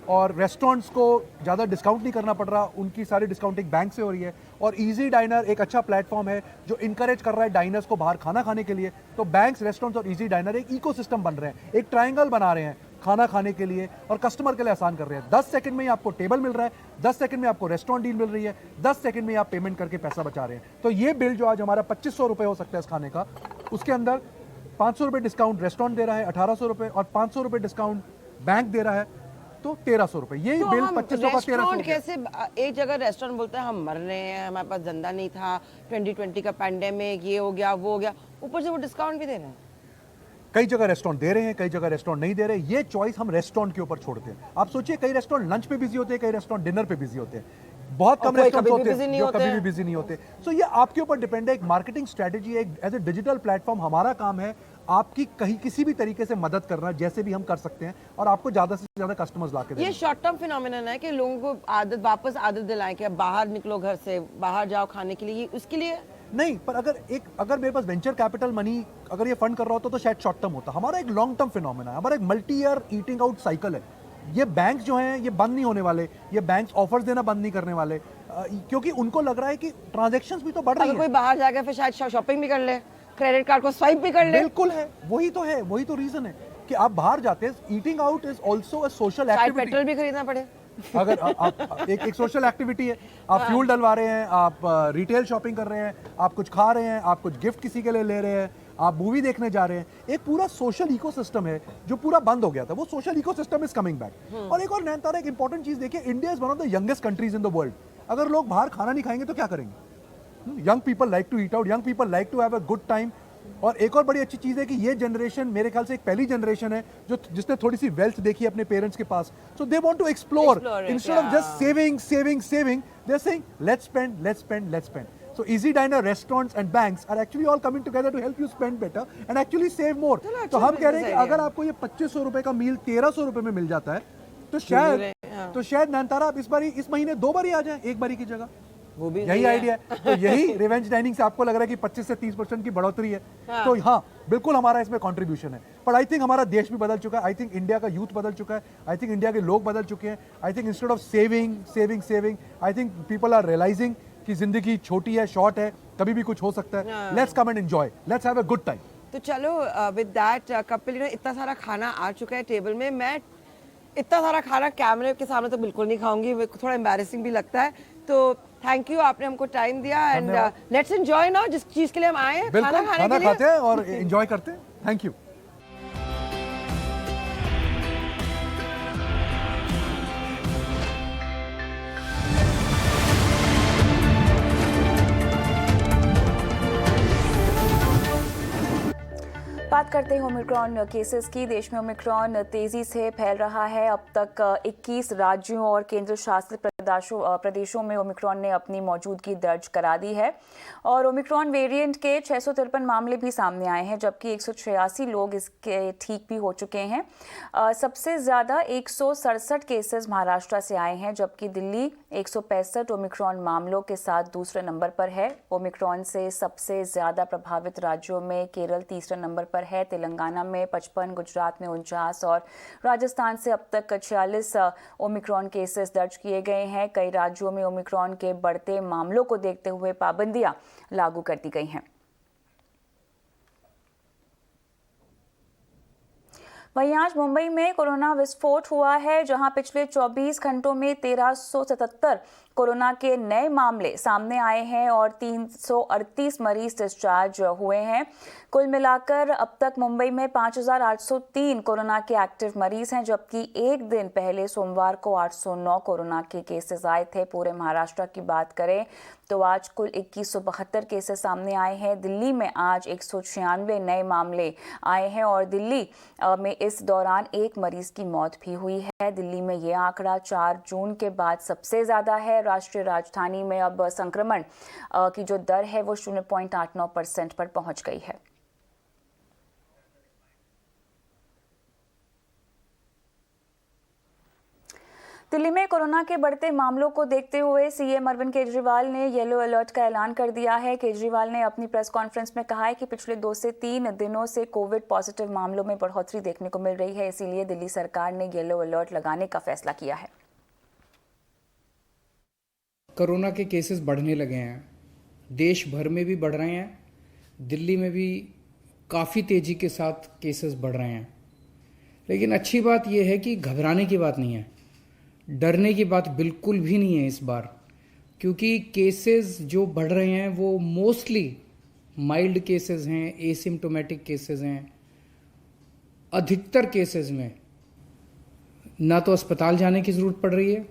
और रेस्टोरेंट्स को ज़्यादा डिस्काउंट नहीं करना पड़ रहा, उनकी सारी डिस्काउंटिंग बैंक से हो रही है। और इजी डाइनर एक अच्छा प्लेटफॉर्म है जो इनकरेज कर रहा है डाइनर्स को बाहर खाना खाने के लिए। तो बैंक्स, रेस्टोरेंट्स और इजी डाइनर एक इकोसिस्टम बन रहे हैं, एक ट्रायंगल बना रहे हैं खाना खाने के लिए और कस्टमर के लिए आसान कर रहे हैं। 10 सेकंड में ही आपको टेबल मिल रहा है, 10 सेकंड में आपको रेस्टोरेंट डील मिल रही है, 10 सेकंड में आप पेमेंट करके पैसा बचा रहे हैं। तो ये बिल जो आज हमारा 2500 रुपये हो सकता है इस खाने का, उसके अंदर 500 रुपये डिस्काउंट रेस्टोरेंट दे रहा है, 1800 रुपये, और 500 रुपये डिस्काउंट बैंक दे रहा है, तो 1300 रुपये। ये तो बिल 2500 का 1300 कैसे? एक जगह रेस्टोरेंट बोलते हैं हम मर रहे हैं, हमारे पास धंधा नहीं था, 2020 का पैंडेमिक, ये हो गया वो हो गया, ऊपर से वो डिस्काउंट भी दे रहे हैं। कई जगह रेस्टोरेंट दे रहे हैं, कई जगह रेस्टोरेंट नहीं दे रहे। ये चॉइस हम रेस्टोरेंट के ऊपर छोड़ते हैं। आप सोचिए, कई रेस्टोरेंट लंच पे बिजी होते हैं, कई रेस्टोरेंट डिनर पे बिजी होते हैं, बहुत कम रेस्टोरेंट होते हैं जो कभी भी बिजी नहीं होते। सो ये आपके ऊपर डिपेंड है। एक मार्केटिंग स्ट्रेटेजी, एक एज ए डिजिटल प्लेटफॉर्म हमारा काम है आपकी कहीं किसी भी तरीके से मदद करना, जैसे भी हम कर सकते हैं, और आपको ज्यादा से ज्यादा कस्टमर्स ला के देना। ये शॉर्ट टर्म फिनोमेनन है कि लोगों को वापस आदत दिलाएं कि अब बाहर निकलो, घर से बाहर जाओ खाने के लिए, उसके लिए नहीं। पर अगर मेरे पास वेंचर कैपिटल मनी अगर ये फंड कर रहा होता तो शायद शॉर्ट टर्म होता। हमारा एक लॉन्ग टर्म फिनोमेना है, हमारा एक multi year eating out cycle है। ये बैंक्स जो हैं ये बंद नहीं होने वाले, ये बैंक्स ऑफर्स देना बंद नहीं करने वाले, क्योंकि उनको लग रहा है कि ट्रांजैक्शंस भी तो बढ़ रही है। कोई बाहर जाकर फिर शायद शॉपिंग भी कर ले, क्रेडिट कार्ड को स्वाइप भी कर ले। बिल्कुल है, वही तो रीजन है कि आप बाहर जाते हैं। Eating out is also a social activity. Petrol भी खरीदना पड़े अगर आप एक सोशल एक्टिविटी है, आप फ्यूल डलवा रहे हैं, आप रिटेल शॉपिंग कर रहे हैं, आप कुछ खा रहे हैं, आप कुछ गिफ्ट किसी के लिए ले रहे हैं, आप मूवी देखने जा रहे हैं, एक पूरा सोशल इकोसिस्टम है जो पूरा बंद हो गया था। वो social ecosystem is coming back. और एक और नैनतारा एक इंपॉर्टेंट चीज देखिए, India is one of the youngest countries in the world. अगर लोग बाहर खाना नहीं खाएंगे तो क्या करेंगे? Young people like to eat out, young people like to have a good time. और एक और बड़ी अच्छी चीज है कि ये जनरेशन मेरे ख्याल से एक पहली जनरेशन है जिसने थोड़ी सी वेल्थ देखी अपने पेरेंट्स के पास। So they want to explore instead of just saving they are saying let's spend. So easy diner restaurants and banks are actually all coming together to help you spend better and actually save more. तो हम कह रहे हैं कि अगर आपको ये 2500 रुपए का मील 1300 रुपए में मिल जाता है तो शायद नैनतारा आप इस महीने 2 बार ही आ जाए, 1 बारी की जगह। वो भी यही आइडिया है। तो यही रिवेंज डाइनिंग से आपको लग रहा है कि 25 से 30% की बढ़ोतरी है। तो हाँ, बिल्कुल हमारा इसमें कंट्रीब्यूशन है। पर आई थिंक हमारा देश भी बदल चुका है, आई थिंक इंडिया का यूथ बदल चुका है, आई थिंक इंडिया के लोग बदल चुके हैं। I think instead of saving I think people are realizing कि जिंदगी छोटी है, शॉर्ट है, कभी भी कुछ हो सकता है। Let's come and enjoy, let's have a good time. तो चलो विद दैट कपिल, इतना सारा खाना आ चुका है टेबल में, मैं इतना सारा खाना कैमरे के सामने तो बिल्कुल नहीं खाऊंगी, थोड़ा एम्बैरेसिंग भी लगता है। तो थैंक यू, आपने हमको टाइम दिया एंड लेट्स एंजॉय नाउ, जिस चीज के लिए हम आए हैं खाना खाते हैं और एंजॉय करते हैं। Thank you. बात करते हैं ओमिक्रॉन केसेस की। देश में ओमिक्रॉन तेजी से फैल रहा है। अब तक 21 राज्यों और केंद्र शासित प्रदेशों में ओमिक्रॉन ने अपनी मौजूदगी दर्ज करा दी है और ओमिक्रॉन वेरिएंट के 653 मामले भी सामने आए हैं, जबकि 186 लोग इसके ठीक भी हो चुके हैं। सबसे ज़्यादा 167 केसेस महाराष्ट्र से आए हैं, जबकि दिल्ली 165 ओमिक्रॉन मामलों के साथ दूसरे नंबर पर है। ओमिक्रॉन से सबसे ज़्यादा प्रभावित राज्यों में केरल तीसरे नंबर पर है, तेलंगाना में 55, गुजरात में 49 और राजस्थान से अब तक 46 ओमिक्रॉन केसेस दर्ज किए गए हैं। कई राज्यों में ओमिक्रॉन के बढ़ते मामलों को देखते हुए पाबंदियां लागू कर दी गई हैं। वहीं आज मुंबई में कोरोना विस्फोट हुआ है, जहां पिछले 24 घंटों में 1377 कोरोना के नए मामले सामने आए हैं और 338 मरीज डिस्चार्ज हुए हैं। कुल मिलाकर अब तक मुंबई में 5803 कोरोना के एक्टिव मरीज हैं, जबकि एक दिन पहले सोमवार को 809 कोरोना के केसेस आए थे। पूरे महाराष्ट्र की बात करें तो आज कुल 2172 केसेस सामने आए हैं। दिल्ली में आज 196 नए मामले आए हैं और दिल्ली में इस दौरान एक मरीज की मौत भी हुई है। दिल्ली में ये आंकड़ा 4 जून के बाद सबसे ज़्यादा है। राष्ट्रीय राजधानी में अब संक्रमण की जो दर है वो 0.89% पर पहुंच गई है। दिल्ली में कोरोना के बढ़ते मामलों को देखते हुए सीएम अरविंद केजरीवाल ने येलो अलर्ट का ऐलान कर दिया है। केजरीवाल ने अपनी प्रेस कॉन्फ्रेंस में कहा है कि पिछले 2 से 3 दिनों से कोविड पॉजिटिव मामलों में बढ़ोतरी देखने को मिल रही है, इसीलिए दिल्ली सरकार ने येलो अलर्ट लगाने का फैसला किया है। कोरोना के केसेस बढ़ने लगे हैं, देश भर में भी बढ़ रहे हैं, दिल्ली में भी काफ़ी तेज़ी के साथ केसेस बढ़ रहे हैं। लेकिन अच्छी बात यह है कि घबराने की बात नहीं है, डरने की बात बिल्कुल भी नहीं है इस बार, क्योंकि केसेस जो बढ़ रहे हैं वो मोस्टली माइल्ड केसेस हैं, एसिम्टोमेटिक केसेस हैं। अधिकतर केसेस में ना तो अस्पताल जाने की ज़रूरत पड़ रही है,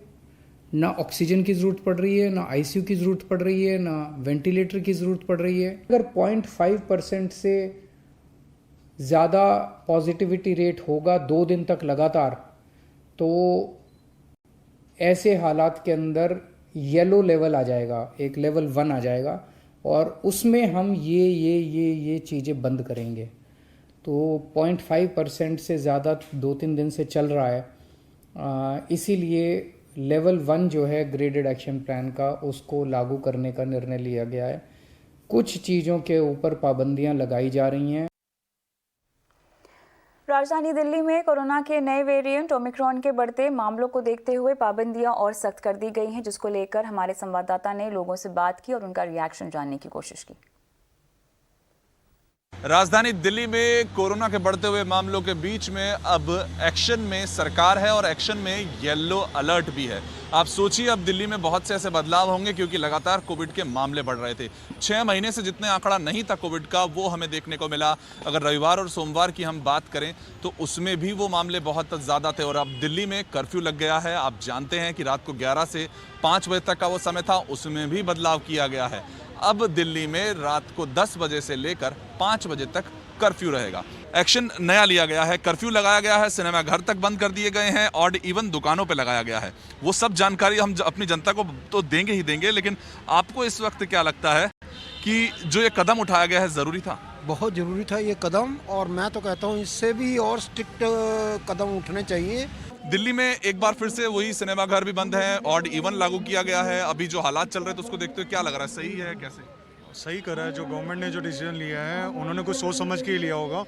ना ऑक्सीजन की ज़रूरत पड़ रही है, ना आईसीयू की ज़रूरत पड़ रही है, ना वेंटिलेटर की ज़रूरत पड़ रही है। अगर 0.5% से ज़्यादा पॉजिटिविटी रेट होगा 2 दिन तक लगातार, तो ऐसे हालात के अंदर येलो लेवल आ जाएगा, एक लेवल 1 आ जाएगा और उसमें हम ये चीज़ें बंद करेंगे। तो 0.5% से ज़्यादा 2-3 दिन से चल रहा है, इसीलिए लेवल 1 जो है ग्रेडेड एक्शन प्लान का, उसको लागू करने का निर्णय लिया गया है। कुछ चीज़ों के ऊपर पाबंदियां लगाई जा रही हैं। राजधानी दिल्ली में कोरोना के नए वेरिएंट ओमिक्रॉन के बढ़ते मामलों को देखते हुए पाबंदियां और सख्त कर दी गई हैं, जिसको लेकर हमारे संवाददाता ने लोगों से बात की और उनका रिएक्शन जानने की कोशिश की। राजधानी दिल्ली में कोरोना के बढ़ते हुए मामलों के बीच में अब एक्शन में सरकार है और एक्शन में येलो अलर्ट भी है। आप सोचिए अब दिल्ली में बहुत से ऐसे बदलाव होंगे क्योंकि लगातार कोविड के मामले बढ़ रहे थे। 6 महीने से जितने आंकड़ा नहीं था कोविड का वो हमें देखने को मिला। अगर रविवार और सोमवार की हम बात करें तो उसमें भी वो मामले बहुत ज़्यादा थे और अब दिल्ली में कर्फ्यू लग गया है। आप जानते हैं कि रात को 11 से 5 बजे तक का वो समय था, उसमें भी बदलाव किया गया है। अब दिल्ली में रात को 10 बजे से लेकर 5 बजे तक कर्फ्यू रहेगा। एक्शन नया लिया गया है, कर्फ्यू लगाया गया है, सिनेमा घर तक बंद कर दिए गए हैं और इवन दुकानों पे लगाया गया है। वो सब जानकारी हम अपनी जनता को तो देंगे ही देंगे, लेकिन आपको इस वक्त क्या लगता है कि जो ये कदम उठाया गया है ज़रूरी था? बहुत ज़रूरी था ये कदम, और मैं तो कहता हूँ इससे भी और स्ट्रिक्ट कदम उठने चाहिए। दिल्ली में एक बार फिर से वही सिनेमा घर भी बंद है, ऑड इवन लागू किया गया है। अभी जो हालात चल रहे थे उसको देखते हुए क्या लग रहा है, सही है कैसे? सही करा है। जो गवर्नमेंट ने जो डिसीजन लिया है उन्होंने कुछ सोच समझ के ही लिया होगा।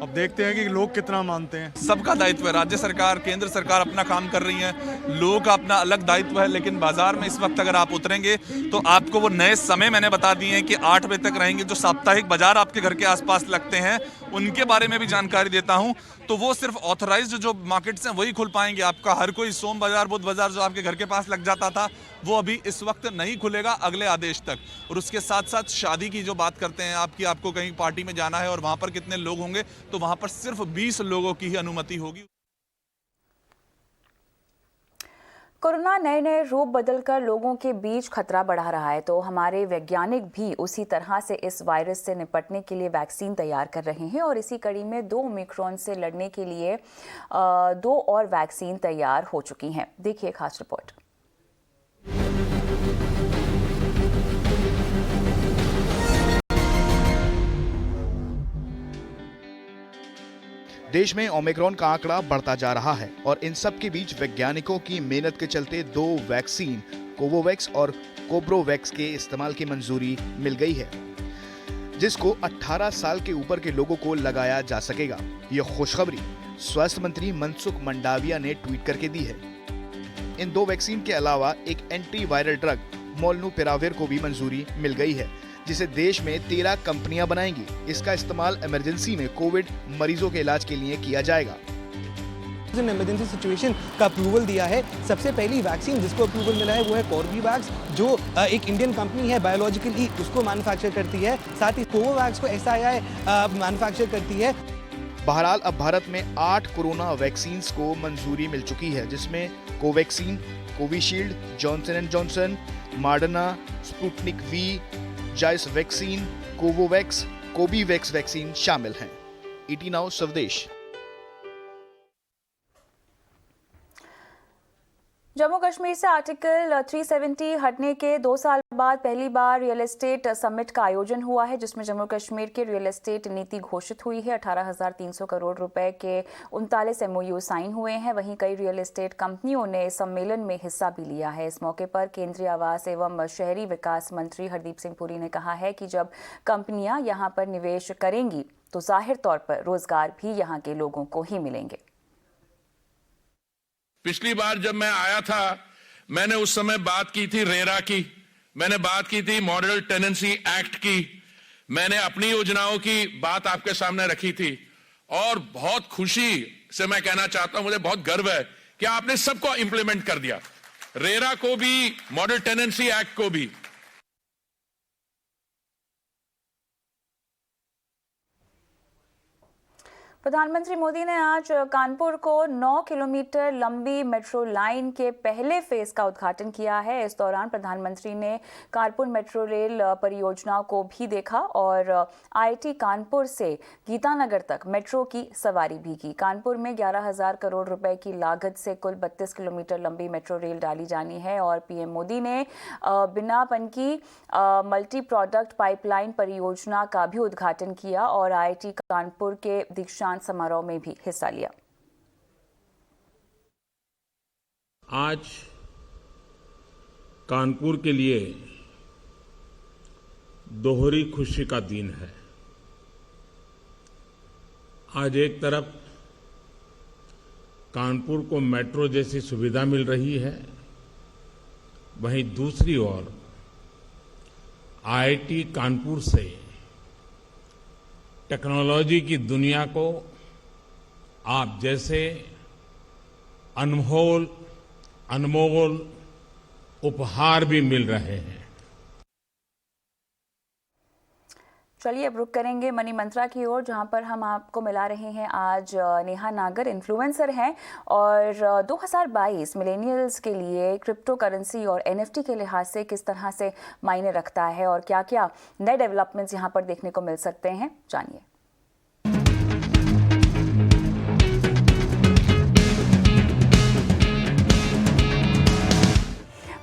अब देखते हैं कि लोग कितना मानते हैं। सबका दायित्व है, राज्य सरकार केंद्र सरकार अपना काम कर रही है, लोगों का अपना अलग दायित्व है। लेकिन बाजार में इस वक्त अगर आप उतरेंगे तो आपको वो नए समय मैंने बता दिए हैं कि 8 बजे तक रहेंगे। जो साप्ताहिक बाजार आपके घर के आसपास लगते हैं उनके बारे में भी जानकारी देता हूं। तो वो सिर्फ ऑथराइज्ड जो मार्केट्स हैं वही खुल पाएंगे। आपका हर कोई सोम बाजार बुध बाजार जो आपके घर के पास लग जाता था वो अभी इस वक्त नहीं खुलेगा अगले आदेश तक। और उसके साथ साथ शादी की जो बात करते हैं आपको कहीं पार्टी में जाना है और वहां पर कितने लोग होंगे, तो वहां पर सिर्फ 20 लोगों की ही अनुमति होगी। कोरोना नए नए रूप बदलकर लोगों के बीच खतरा बढ़ा रहा है, तो हमारे वैज्ञानिक भी उसी तरह से इस वायरस से निपटने के लिए वैक्सीन तैयार कर रहे हैं। और इसी कड़ी में 2 ओमिक्रॉन से लड़ने के लिए 2 और वैक्सीन तैयार हो चुकी हैं। देखिए खास रिपोर्ट। देश में ओमिक्रॉन का आंकड़ा बढ़ता जा रहा है और इन सब के बीच वैज्ञानिकों की मेहनत के चलते 2 वैक्सीन कोवोवैक्स और कोब्रोवैक्स के इस्तेमाल की मंजूरी मिल गई है, जिसको 18 साल के ऊपर के लोगों को लगाया जा सकेगा। यह खुशखबरी स्वास्थ्य मंत्री मनसुख मंडाविया ने ट्वीट करके दी है। इन 2 वैक्सीन के अलावा एक एंटी वायरल ड्रग मोलनुपिराविर को भी मंजूरी मिल गई है, जिसे देश में 13 कंपनियां बनाएंगी। इसका इस्तेमाल इमरजेंसी में कोविड मरीजों के इलाज के लिए किया जाएगा। इमरजेंसी सिचुएशन का अप्रूवल दिया है। सबसे पहली वैक्सीन जिसको अप्रूवल मिला है वो है कॉर्बेवैक्स, जो एक इंडियन कंपनी है बायोलॉजिकल ई, उसको मैन्युफैक्चर करती है। साथ ही कोवोवैक्स को SII मैन्युफैक्चर करती है। बहरहाल अब भारत में 8 कोरोना वैक्सीन को मंजूरी मिल चुकी है, जिसमें Covaxin, Covishield, Johnson and Johnson, Moderna, Sputnik V, जाइस वैक्सीन, कोवोवैक्स, कोबीवैक्स वैक्सीन शामिल हैं। ET नाउ स्वदेश। जम्मू कश्मीर से आर्टिकल 370 हटने के 2 साल बाद पहली बार रियल एस्टेट समिट का आयोजन हुआ है, जिसमें जम्मू कश्मीर की रियल एस्टेट नीति घोषित हुई है। 18,300 करोड़ रुपए के 39 MOU साइन हुए हैं। वहीं कई रियल एस्टेट कंपनियों ने इस सम्मेलन में हिस्सा भी लिया है। इस मौके पर केंद्रीय आवास एवं शहरी विकास मंत्री हरदीप सिंह पुरी ने कहा है कि जब कंपनियां यहां पर निवेश करेंगी तो जाहिर तौर पर रोजगार भी यहां के लोगों को ही मिलेंगे। पिछली बार जब मैं आया था मैंने उस समय बात की थी रेरा की, मैंने बात की थी मॉडल टेनेंसी एक्ट की, मैंने अपनी योजनाओं की बात आपके सामने रखी थी। और बहुत खुशी से मैं कहना चाहता हूं, मुझे बहुत गर्व है कि आपने सबको इंप्लीमेंट कर दिया, रेरा को भी, मॉडल टेनेंसी एक्ट को भी। प्रधानमंत्री मोदी ने आज कानपुर को 9 किलोमीटर लंबी मेट्रो लाइन के पहले फेज का उद्घाटन किया है। इस दौरान प्रधानमंत्री ने कानपुर मेट्रो रेल परियोजना को भी देखा और IIT कानपुर से गीतानगर तक मेट्रो की सवारी भी की। कानपुर में 11,000 करोड़ रुपए की लागत से कुल 32 किलोमीटर लंबी मेट्रो रेल डाली जानी है। और PM मोदी ने बिनापन की मल्टी प्रोडक्ट पाइपलाइन परियोजना का भी उद्घाटन किया और IIT कानपुर के दीक्षांत समारोह में भी हिस्सा लिया। आज कानपुर के लिए दोहरी खुशी का दिन है। आज एक तरफ कानपुर को मेट्रो जैसी सुविधा मिल रही है, वहीं दूसरी ओर IIT कानपुर से टेक्नोलॉजी की दुनिया को आप जैसे अनमोल उपहार भी मिल रहे हैं। चलिए अब रुक करेंगे मनी मंत्रा की ओर, जहां पर हम आपको मिला रहे हैं आज नेहा नागर, इन्फ्लुएंसर हैं और 2022 मिलेनियल्स के लिए क्रिप्टो करेंसी और NFT के लिहाज से किस तरह से मायने रखता है और क्या क्या नए डेवलपमेंट्स यहां पर देखने को मिल सकते हैं, जानिए।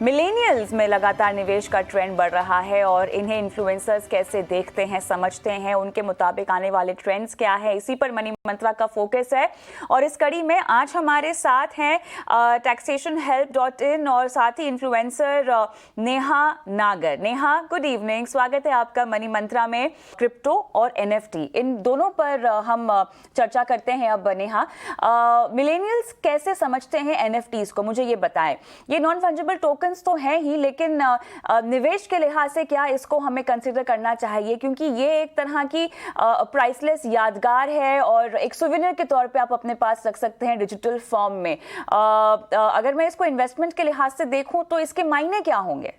मिलेनियल्स में लगातार निवेश का ट्रेंड बढ़ रहा है और इन्हें इन्फ्लुएंसर्स कैसे देखते हैं, समझते हैं, उनके मुताबिक आने वाले ट्रेंड्स क्या है, इसी पर मनी मंत्रा का फोकस है। और इस कड़ी में आज हमारे साथ हैं taxationhelp.in और साथ ही इन्फ्लुएंसर नेहा नागर। नेहा, गुड इवनिंग, स्वागत है आपका मनी मंत्रा में। क्रिप्टो और NFT इन दोनों पर हम चर्चा करते हैं। अब नेहा, मिलेनियल्स कैसे समझते हैं NFTs को, मुझे ये बताएं। ये नॉन फंजिबल टोकन्स तो हैं ही, लेकिन निवेश के लिहाज से क्या इसको हमें कंसिडर करना चाहिए, क्योंकि ये एक तरह की प्राइसलेस यादगार है और एक सुविनर के तौर पे आप अपने पास रख सकते हैं डिजिटल फॉर्म में। अगर मैं इसको इन्वेस्टमेंट के लिहाज से देखूं तो इसके मायने क्या होंगे?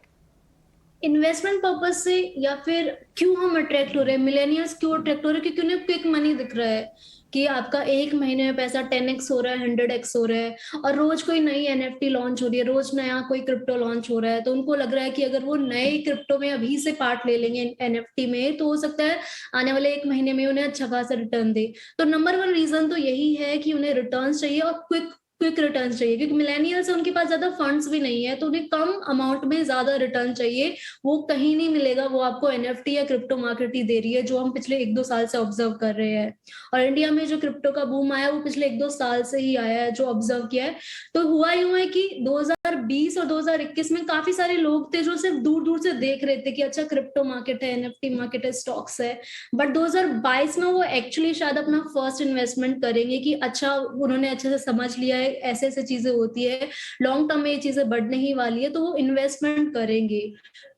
इन्वेस्टमेंट पर्पज से या फिर क्यों हम अट्रैक्ट हो रहे हैं, मिलेनियल्स क्यों अट्रैक्ट हो रहे हैं, क्योंकि उन्हें क्विक मनी दिख रहा है कि आपका एक महीने में पैसा 10x हो रहा है, 100x हो रहा है, और रोज कोई नई NFT लॉन्च हो रही है, रोज नया कोई क्रिप्टो लॉन्च हो रहा है। तो उनको लग रहा है कि अगर वो नए क्रिप्टो में अभी से पार्ट ले लेंगे NFT में, तो हो सकता है आने वाले एक महीने में उन्हें अच्छा खासा रिटर्न दे। तो नंबर 1 रीजन तो यही है कि उन्हें रिटर्न चाहिए और क्विक रिटर्न चाहिए, क्योंकि मिलेनियल्स उनके पास ज्यादा फंड्स भी नहीं है, तो उन्हें कम अमाउंट में ज्यादा रिटर्न चाहिए। वो कहीं नहीं मिलेगा, वो आपको NFT या क्रिप्टो मार्केट ही दे रही है, जो हम पिछले 1-2 साल से ऑब्जर्व कर रहे हैं। और इंडिया में जो क्रिप्टो का बूम आया वो पिछले 1-2 साल से ही आया है, जो ऑब्जर्व किया है। तो हुआ यूं है कि 2020 और 2021 में काफी सारे लोग थे जो सिर्फ दूर दूर से देख रहे थे कि अच्छा क्रिप्टो मार्केट है, NFT मार्केट है, स्टॉक्स है। बट 2022 में वो एक्चुअली शायद अपना फर्स्ट इन्वेस्टमेंट करेंगे कि अच्छा उन्होंने अच्छे से समझ लिया है, ऐसे ऐसे चीजें होती है, लॉन्ग टर्म में ये चीजें बढ़ने ही वाली है, तो वो इन्वेस्टमेंट करेंगे।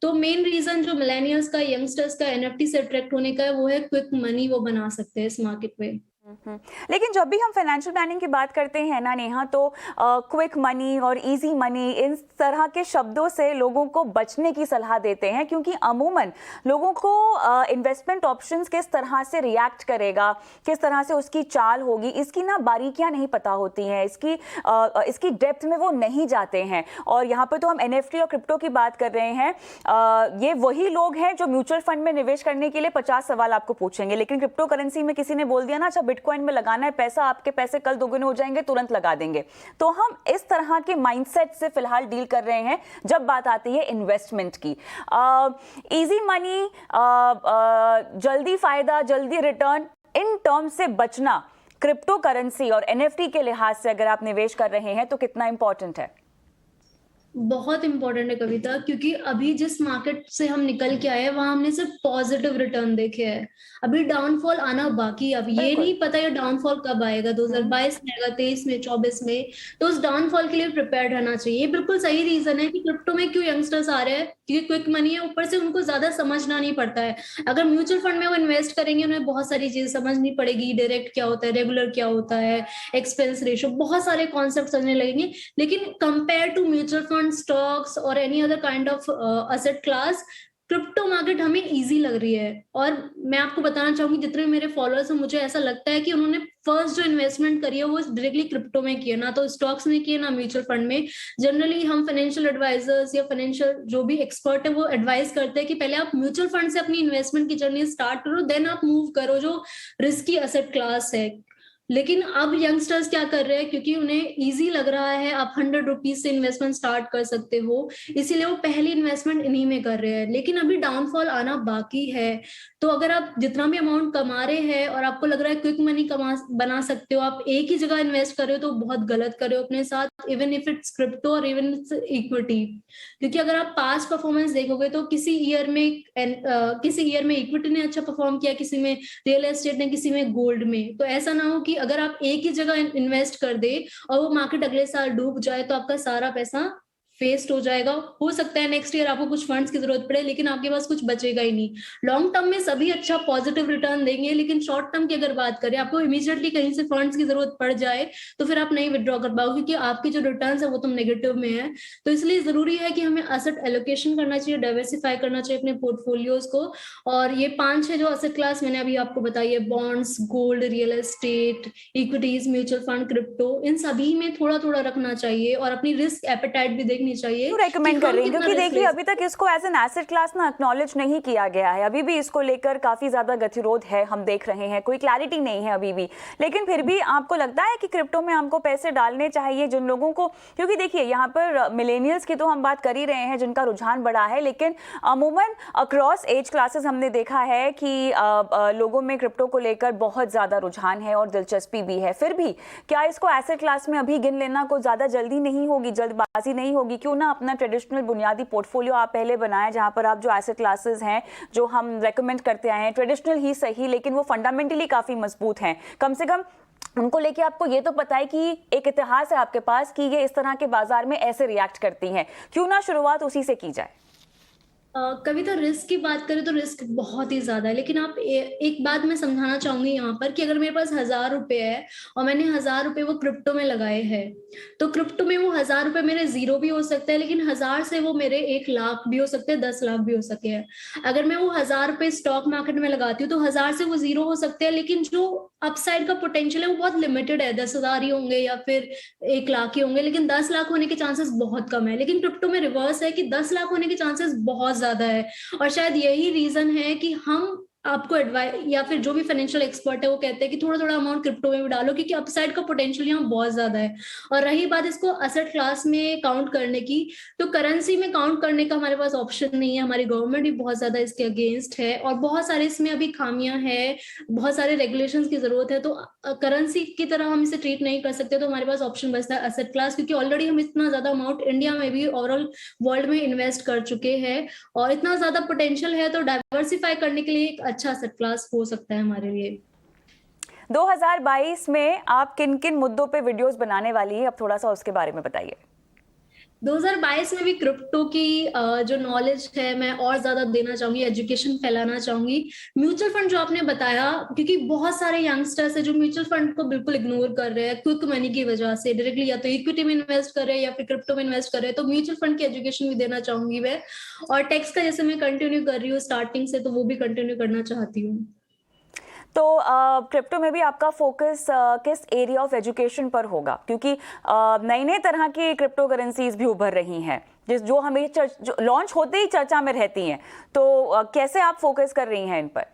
तो मेन रीजन जो मिलेनियल्स का, यंगस्टर्स का NFT से अट्रैक्ट होने का है, वो है क्विक मनी वो बना सकते हैं इस मार्केट में। लेकिन जब भी हम फाइनेंशियल प्लानिंग की बात करते हैं ना नेहा, तो क्विक मनी और इजी मनी इन तरह के शब्दों से लोगों को बचने की सलाह देते हैं, क्योंकि अमूमन लोगों को इन्वेस्टमेंट ऑप्शंस किस तरह से रिएक्ट करेगा, किस तरह से उसकी चाल होगी, इसकी ना बारीकियां नहीं पता होती हैं, इसकी डेप्थ में वो नहीं जाते हैं। और यहाँ पर तो हम NFT और क्रिप्टो की बात कर रहे हैं। ये वही लोग हैं जो म्यूचुअल फंड में निवेश करने के लिए 50 सवाल आपको पूछेंगे, लेकिन क्रिप्टो करेंसी में किसी ने बोल दिया ना, अच्छा बिटकॉइन में लगाना है पैसा, आपके पैसे कल दोगुने हो जाएंगे, तुरंत लगा देंगे। तो हम इस तरह के माइंडसेट से फिलहाल डील कर रहे हैं जब बात आती है इन्वेस्टमेंट की। इजी मनी, जल्दी फायदा, जल्दी रिटर्न, इन टर्म से बचना क्रिप्टो करेंसी और NFT के लिहाज से अगर आप निवेश कर रहे हैं तो कितना इंपॉर्टेंट है? बहुत इंपॉर्टेंट है कविता, क्योंकि अभी जिस मार्केट से हम निकल के आए हैं वहां हमने सिर्फ पॉजिटिव रिटर्न देखे हैं। अभी डाउनफॉल आना बाकी है। अब ये नहीं पता ये डाउनफॉल कब आएगा, 2022 में आएगा, 23 में, 24 में। तो उस डाउनफॉल के लिए प्रिपेयर्ड रहना चाहिए। ये बिल्कुल सही रीजन है कि क्रिप्टो में क्यों यंगस्टर्स आ रहे हैं, क्योंकि क्विक मनी है, ऊपर से उनको ज्यादा समझना नहीं पड़ता है। अगर म्यूचुअल फंड में वो इन्वेस्ट करेंगे उन्हें बहुत सारी चीजें समझनी पड़ेगी, डायरेक्ट क्या होता है, रेगुलर क्या होता है, एक्सपेंस रेशियो, बहुत सारे कॉन्सेप्ट समझने लगेंगे। लेकिन compare to mutual fund, stocks और any other kind of asset class, crypto market हमें इजी लग रही है। और मैं आपको बताना चाहूंगी, जितने मेरे फॉलोअर्स हैं, मुझे ऐसा लगता है कि उन्होंने फर्स्ट जो इन्वेस्टमेंट करी है वो डायरेक्टली क्रिप्टो में किया, ना तो स्टॉक्स में किया, ना म्यूचुअल फंड में। जनरली हम फाइनेंशियल एडवाइजर्स या फाइनेंशियल जो भी एक्सपर्ट है वो एडवाइस करते हैं कि पहले आप म्यूचुअल फंड से अपनी इन्वेस्टमेंट की जर्नी स्टार्ट करो, देन आप मूव करो जो रिस्की असेट क्लास है। लेकिन अब यंगस्टर्स क्या कर रहे हैं, क्योंकि उन्हें इजी लग रहा है, आप 100 रुपीज से इन्वेस्टमेंट स्टार्ट कर सकते हो, इसीलिए वो पहली इन्वेस्टमेंट इन्हीं में कर रहे हैं। लेकिन अभी डाउनफॉल आना बाकी है। तो अगर आप जितना भी अमाउंट कमा रहे हैं और आपको लग रहा है क्विक मनी बना सकते हो, आप एक ही जगह इन्वेस्ट कर रहे हो, तो बहुत गलत कर रहे हो अपने साथ, इवन इफ इट्स क्रिप्टो और इवन इट्स इक्विटी। क्योंकि अगर आप पास्ट परफॉर्मेंस देखोगे तो किसी ईयर में इक्विटी ने अच्छा परफॉर्म किया, किसी में रियल एस्टेट ने, किसी में गोल्ड में। तो ऐसा ना हो कि अगर आप एक ही जगह इन्वेस्ट कर दे और वो मार्केट अगले साल डूब जाए तो आपका सारा पैसा फेस्ट हो जाएगा। हो सकता है नेक्स्ट ईयर आपको कुछ फंड्स की जरूरत पड़े, लेकिन आपके पास कुछ बचेगा ही नहीं। लॉन्ग टर्म में सभी अच्छा पॉजिटिव रिटर्न देंगे, लेकिन शॉर्ट टर्म की अगर बात करें, आपको इमीडिएटली कहीं से फंड्स की जरूरत पड़ जाए तो फिर आप नहीं विड्रॉ कर पाओगे, क्योंकि आपके जो रिटर्न्स है वो तो नेगेटिव में है। तो इसलिए जरूरी है कि हमें एसेट एलोकेशन करना चाहिए, डाइवर्सिफाई करना चाहिए अपने पोर्टफोलियोज को। और ये 5-6 जो एसेट क्लास मैंने अभी आपको बताई है, bonds, gold, real estate, equities, mutual fund, crypto, इन सभी में थोड़ा थोड़ा रखना चाहिए और अपनी रिस्क एपेटाइट भी देखनी देखनी चाहिए। क्यों रेकमेंड कर रही हैं? क्योंकि देखिए अभी तक इसको एज एन एसेट क्लास ना एक्नॉलेज नहीं किया गया है, अभी भी इसको लेकर काफी ज्यादा गतिरोध है, हम देख रहे हैं, कोई क्लैरिटी नहीं है अभी भी। लेकिन फिर भी आपको लगता है कि क्रिप्टो में हमको पैसे डालने चाहिए जिन लोगों को, क्योंकि देखिए यहाँ पर मिलेनियल्स की तो हम बात कर ही रहे हैं जिनका रुझान बढ़ा है, लेकिन अमूमन अक्रॉस एज क्लासेस हमने देखा है कि लोगों में क्रिप्टो को लेकर बहुत ज्यादा रुझान है और दिलचस्पी भी है। फिर भी क्या इसको एसेट क्लास में अभी गिन लेना को ज्यादा जल्दी नहीं होगी, जल्दबाजी नहीं होगी? क्यों ना अपना ट्रेडिशनल बुनियादी पोर्टफोलियो आप पहले बनाएं, जहां पर आप जो एसेट क्लासेस हैं जो हम रेकमेंड करते आए हैं, ट्रेडिशनल ही सही लेकिन वो फंडामेंटली काफी मजबूत हैं, कम से कम उनको लेके आपको ये तो पता है कि एक इतिहास है आपके पास कि ये इस तरह के बाजार में ऐसे रिएक्ट करती हैं, क्यों ना शुरुआत उसी से की जाए? कविता, रिस्क की बात करें तो रिस्क बहुत ही ज्यादा है, लेकिन आप एक बात मैं समझाना चाहूंगी यहाँ पर कि अगर मेरे पास 1000 रुपए है और मैंने 1000 रुपए वो क्रिप्टो में लगाए हैं, तो क्रिप्टो में वो 1000 रुपए मेरे 0 भी हो सकता है, लेकिन 1000 से वो मेरे 1 लाख भी हो सकते हैं, 10 लाख भी हो सकते हैं। अगर मैं वो 1000 रुपए स्टॉक मार्केट में लगाती हूँ तो 1000 से वो 0 हो सकते हैं, लेकिन जो अपसाइड का पोटेंशियल है वो बहुत लिमिटेड है, 10,000 ही होंगे या फिर 1 लाख ही होंगे, लेकिन 10 लाख होने के चांसेस बहुत कम है। लेकिन क्रिप्टो में रिवर्स है कि 10 लाख होने के चांसेस बहुत ज्यादा है, और शायद यही रीजन है कि हम आपको एडवाइस या फिर जो भी फाइनेंशियल एक्सपर्ट है वो कहते हैं कि थोड़ा थोड़ा अमाउंट क्रिप्टो में भी डालो, क्योंकि अपसाइड का पोटेंशियल यहाँ बहुत ज्यादा है। और रही बात इसको एसेट क्लास में काउंट करने की, तो करेंसी में काउंट करने का हमारे पास ऑप्शन नहीं है, हमारी गवर्नमेंट भी बहुत ज्यादा इसके अगेंस्ट है और बहुत सारे इसमें अभी खामियां हैं, बहुत सारे रेगुलेशंस की जरूरत है, तो करेंसी की तरह हम इसे ट्रीट नहीं कर सकते। तो हमारे पास ऑप्शन बचता है एसेट क्लास, क्योंकि ऑलरेडी हम इतना ज्यादा अमाउंट इंडिया में भी ओवरऑल वर्ल्ड में इन्वेस्ट कर चुके हैं और इतना ज्यादा पोटेंशियल है, तो डाइवर्सिफाई करने के लिए एक अच्छा एसेट क्लास हो सकता है हमारे लिए। 2022 में आप किन किन मुद्दों पे वीडियोस बनाने वाली हैं, अब थोड़ा सा उसके बारे में बताइए। 2022 में भी क्रिप्टो की जो नॉलेज है मैं और ज्यादा देना चाहूंगी, एजुकेशन फैलाना चाहूंगी। म्यूचुअल फंड जो आपने बताया, क्योंकि बहुत सारे यंगस्टर्स है जो म्यूचुअल फंड को बिल्कुल इग्नोर कर रहे हैं क्विक मनी की वजह से, डायरेक्टली या तो इक्विटी में इन्वेस्ट कर रहे हैं या फिर क्रिप्टो में इन्वेस्ट कर रहे हैं, तो म्यूचुअल फंड की एजुकेशन भी देना चाहूंगी मैं। और टैक्स का जैसे मैं कंटिन्यू कर रही हूँ स्टार्टिंग से, तो वो भी कंटिन्यू करना चाहती हूँ। तो क्रिप्टो में भी आपका फोकस किस एरिया ऑफ एजुकेशन पर होगा, क्योंकि नई नई तरह की क्रिप्टो करेंसीज भी उभर रही हैं जो हमें जो लॉन्च होते ही चर्चा में रहती हैं, तो कैसे आप फोकस कर रही हैं इन पर?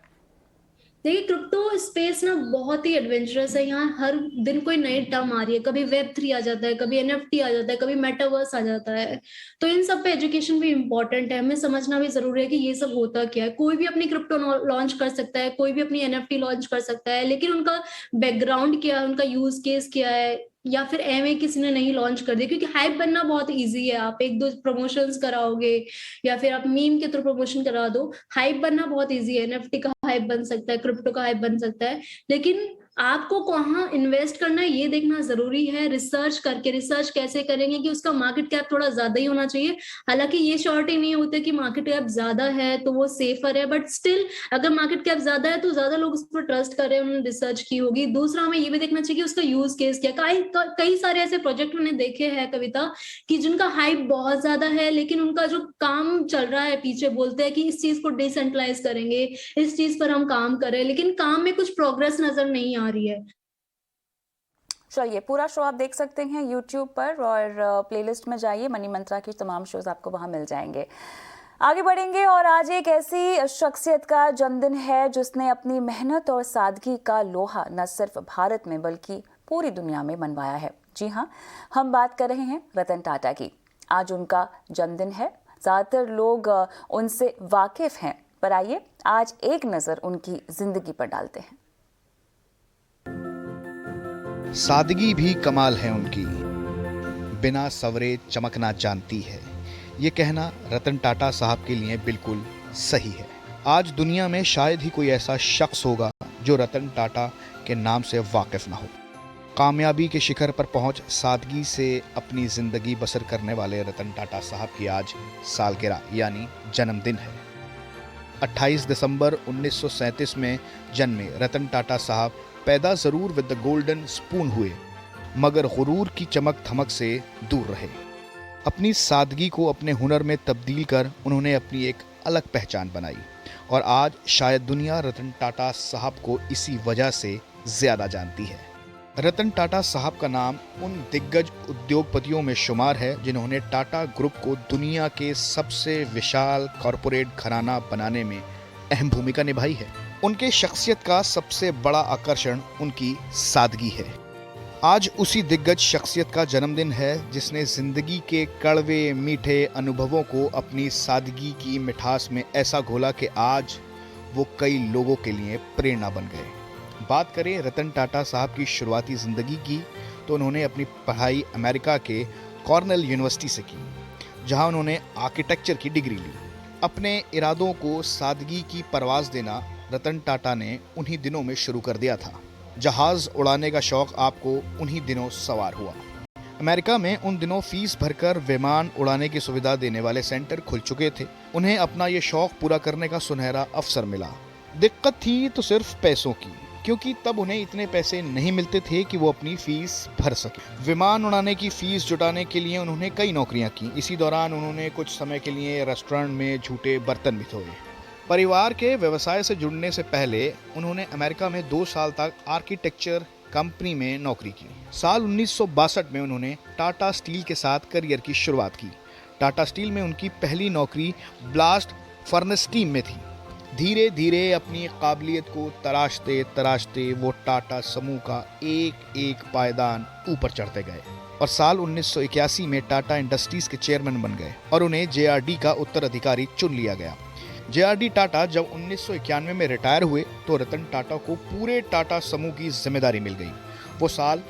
देखिए, क्रिप्टो स्पेस ना बहुत ही एडवेंचरस है, यहाँ हर दिन कोई नई टर्म आ रही है, कभी Web3 आ जाता है, कभी NFT आ जाता है, कभी मेटावर्स आ जाता है, तो इन सब पे एजुकेशन भी इम्पोर्टेंट है, हमें समझना भी जरूरी है कि ये सब होता क्या है। कोई भी अपनी क्रिप्टो लॉन्च कर सकता है, कोई भी अपनी NFT लॉन्च कर सकता है, लेकिन उनका बैकग्राउंड क्या है, उनका यूज केस क्या है, या फिर एमए किसी ने नहीं लॉन्च कर दिया, क्योंकि हाइप बनना बहुत इजी है, आप 1-2 प्रमोशंस कराओगे या फिर आप मीम के थ्रू प्रमोशन करा दो, हाइप बनना बहुत इजी है। एनएफटी का हाइप बन सकता है, क्रिप्टो का हाइप बन सकता है, लेकिन आपको कहाँ इन्वेस्ट करना है ये देखना जरूरी है। रिसर्च करके, रिसर्च कैसे करेंगे कि उसका मार्केट कैप थोड़ा ज्यादा ही होना चाहिए, हालांकि ये श्योरिटी नहीं होती कि मार्केट कैप ज्यादा है तो वो सेफर है, बट स्टिल अगर मार्केट कैप ज्यादा है तो ज्यादा लोग उस पर ट्रस्ट कर रहे हैं, उन्होंने रिसर्च की होगी। दूसरा, हमें ये भी देखना चाहिए कि उसका यूज केस क्या। कई सारे ऐसे प्रोजेक्ट मैंने देखे हैं कविता कि जिनका हाइप बहुत ज्यादा है, लेकिन उनका जो काम चल रहा है पीछे, बोलते हैं कि इस चीज को डिसेंट्रलाइज करेंगे, इस चीज पर हम काम करें, लेकिन काम में कुछ प्रोग्रेस नजर नहीं आ रही है। चलिए, पूरा शो आप देख सकते हैं YouTube पर और प्लेलिस्ट में जाइए, मनी मंत्रा की तमाम शोज आपको वहां मिल जाएंगे। आगे बढ़ेंगे और आज एक ऐसी शख्सियत का जन्मदिन है जिसने अपनी मेहनत और सादगी का लोहा न सिर्फ भारत में बल्कि पूरी दुनिया में मनवाया है। जी हाँ, हम बात कर रहे हैं रतन टाटा की। आज उनका जन्मदिन है, ज़्यादातर लोग उनसे वाकिफ हैं, पर आइए आज एक नज़र उनकी जिंदगी पर डालते हैं। सादगी भी कमाल है उनकी, बिना सवरे चमकना जानती है। ये कहना रतन टाटा साहब के लिए बिल्कुल सही है। आज दुनिया में शायद ही कोई ऐसा शख्स होगा जो रतन टाटा के नाम से वाकिफ ना हो। कामयाबी के शिखर पर पहुंच सादगी से अपनी जिंदगी बसर करने वाले रतन टाटा साहब की आज सालगिरह यानी जन्मदिन है। 28 दिसंबर 1937 में जन्मे रतन टाटा साहब पैदा जरूर विद द गोल्डन स्पून हुए, मगर गुरूर की चमक धमक से दूर रहे। अपनी सादगी को अपने हुनर में तब्दील कर उन्होंने अपनी एक अलग पहचान बनाई और आज शायद दुनिया रतन टाटा साहब को इसी वजह से ज्यादा जानती है। रतन टाटा साहब का नाम उन दिग्गज उद्योगपतियों में शुमार है जिन्होंने टाटा ग्रुप को दुनिया के सबसे विशाल कॉरपोरेट घराना बनाने में अहम भूमिका निभाई है। उनके शख्सियत का सबसे बड़ा आकर्षण उनकी सादगी है। आज उसी दिग्गज शख्सियत का जन्मदिन है जिसने जिंदगी के कड़वे मीठे अनुभवों को अपनी सादगी की मिठास में ऐसा घोला कि आज वो कई लोगों के लिए प्रेरणा बन गए। बात करें रतन टाटा साहब की शुरुआती ज़िंदगी की तो उन्होंने अपनी पढ़ाई अमेरिका के कॉर्नेल यूनिवर्सिटी से की, जहां उन्होंने आर्किटेक्चर की डिग्री ली। अपने इरादों को सादगी की परवाज़ देना रतन टाटा ने उन्हीं दिनों में शुरू कर दिया था। जहाज़ उड़ाने का शौक़ आपको उन्हीं दिनों सवार हुआ। अमेरिका में उन दिनों फीस भरकर विमान उड़ाने की सुविधा देने वाले सेंटर खुल चुके थे। उन्हें अपना ये शौक़ पूरा करने का सुनहरा अवसर मिला। दिक्कत थी तो सिर्फ पैसों की, क्योंकि तब उन्हें इतने पैसे नहीं मिलते थे कि वो अपनी फीस भर सके। विमान उड़ाने की फीस जुटाने के लिए उन्होंने कई नौकरियां की। इसी दौरान उन्होंने कुछ समय के लिए रेस्टोरेंट में झूठे बर्तन भी धोए। परिवार के व्यवसाय से जुड़ने से पहले उन्होंने अमेरिका में 2 साल तक आर्किटेक्चर कंपनी में नौकरी की। साल 1962 में उन्होंने टाटा स्टील के साथ करियर की शुरुआत की। टाटा स्टील में उनकी पहली नौकरी ब्लास्ट फर्नेस टीम में थी। धीरे धीरे अपनी काबिलियत को तराशते तराशते वो टाटा समूह का एक एक पायदान ऊपर चढ़ते गए और साल 1981 में टाटा इंडस्ट्रीज के चेयरमैन बन गए और उन्हें जेआरडी का उत्तराधिकारी चुन लिया गया। जेआरडी टाटा जब 1991 में रिटायर हुए तो रतन टाटा को पूरे टाटा समूह की जिम्मेदारी मिल गई। वो साल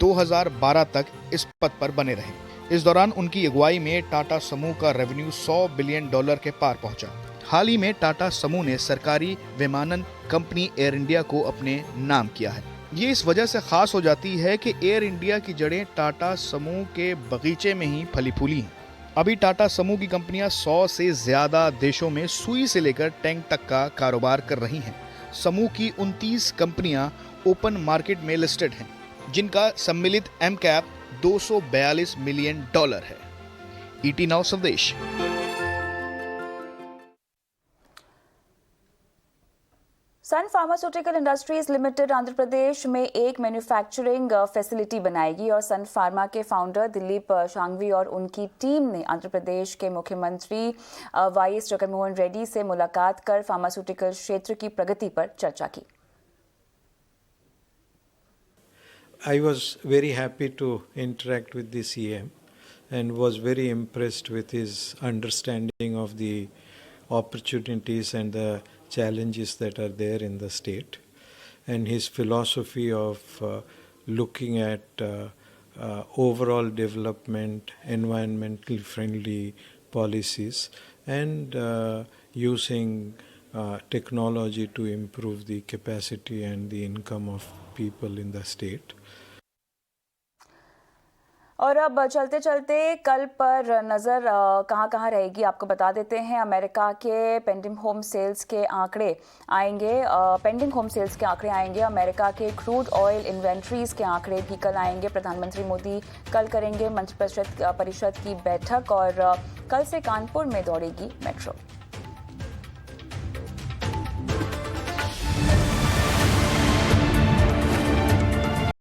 2012 तक इस पद पर बने रहे। इस दौरान उनकी अगुवाई में टाटा समूह का रेवेन्यू $100 बिलियन के पार पहुंचा। हाल ही में टाटा समूह ने सरकारी विमानन कंपनी एयर इंडिया को अपने नाम किया है। ये इस वजह से खास हो जाती है कि एयर इंडिया की जड़ें टाटा समूह के बगीचे में ही फली फूली हैं। अभी टाटा समूह की कंपनियां 100 से ज्यादा देशों में सुई से लेकर टैंक तक का कारोबार कर रही हैं। समूह की 29 कंपनियां ओपन मार्केट में लिस्टेड हैं, जिनका सम्मिलित एम कैप $242 मिलियन है। ईटी नाउ संदेश। सन pharmaceutical industries limited Andhra Pradesh में एक मैन्युफैक्चरिंग फैसिलिटी बनाएगी और सन फार्मा के फाउंडर दिलीप शांघवी और उनकी टीम ने आंध्र प्रदेश के मुख्यमंत्री वाईएस जगनमोहन रेड्डी से मुलाकात कर फार्मास्यूटिकल क्षेत्र की प्रगति पर चर्चा की। I was very happy to interact with the CM and was very impressed with his understanding of the opportunities and the challenges that are there in the state, and his philosophy of looking at overall development, environmentally friendly policies, and using technology to improve the capacity and the income of people in the state. और अब चलते चलते कल पर नज़र कहाँ रहेगी आपको बता देते हैं। अमेरिका के पेंडिंग होम सेल्स के आंकड़े आएंगे। अमेरिका के क्रूड ऑयल इन्वेंट्रीज के आंकड़े भी कल आएंगे। प्रधानमंत्री मोदी कल करेंगे मंत्रिपरिषद की बैठक और कल से कानपुर में दौड़ेगी मेट्रो।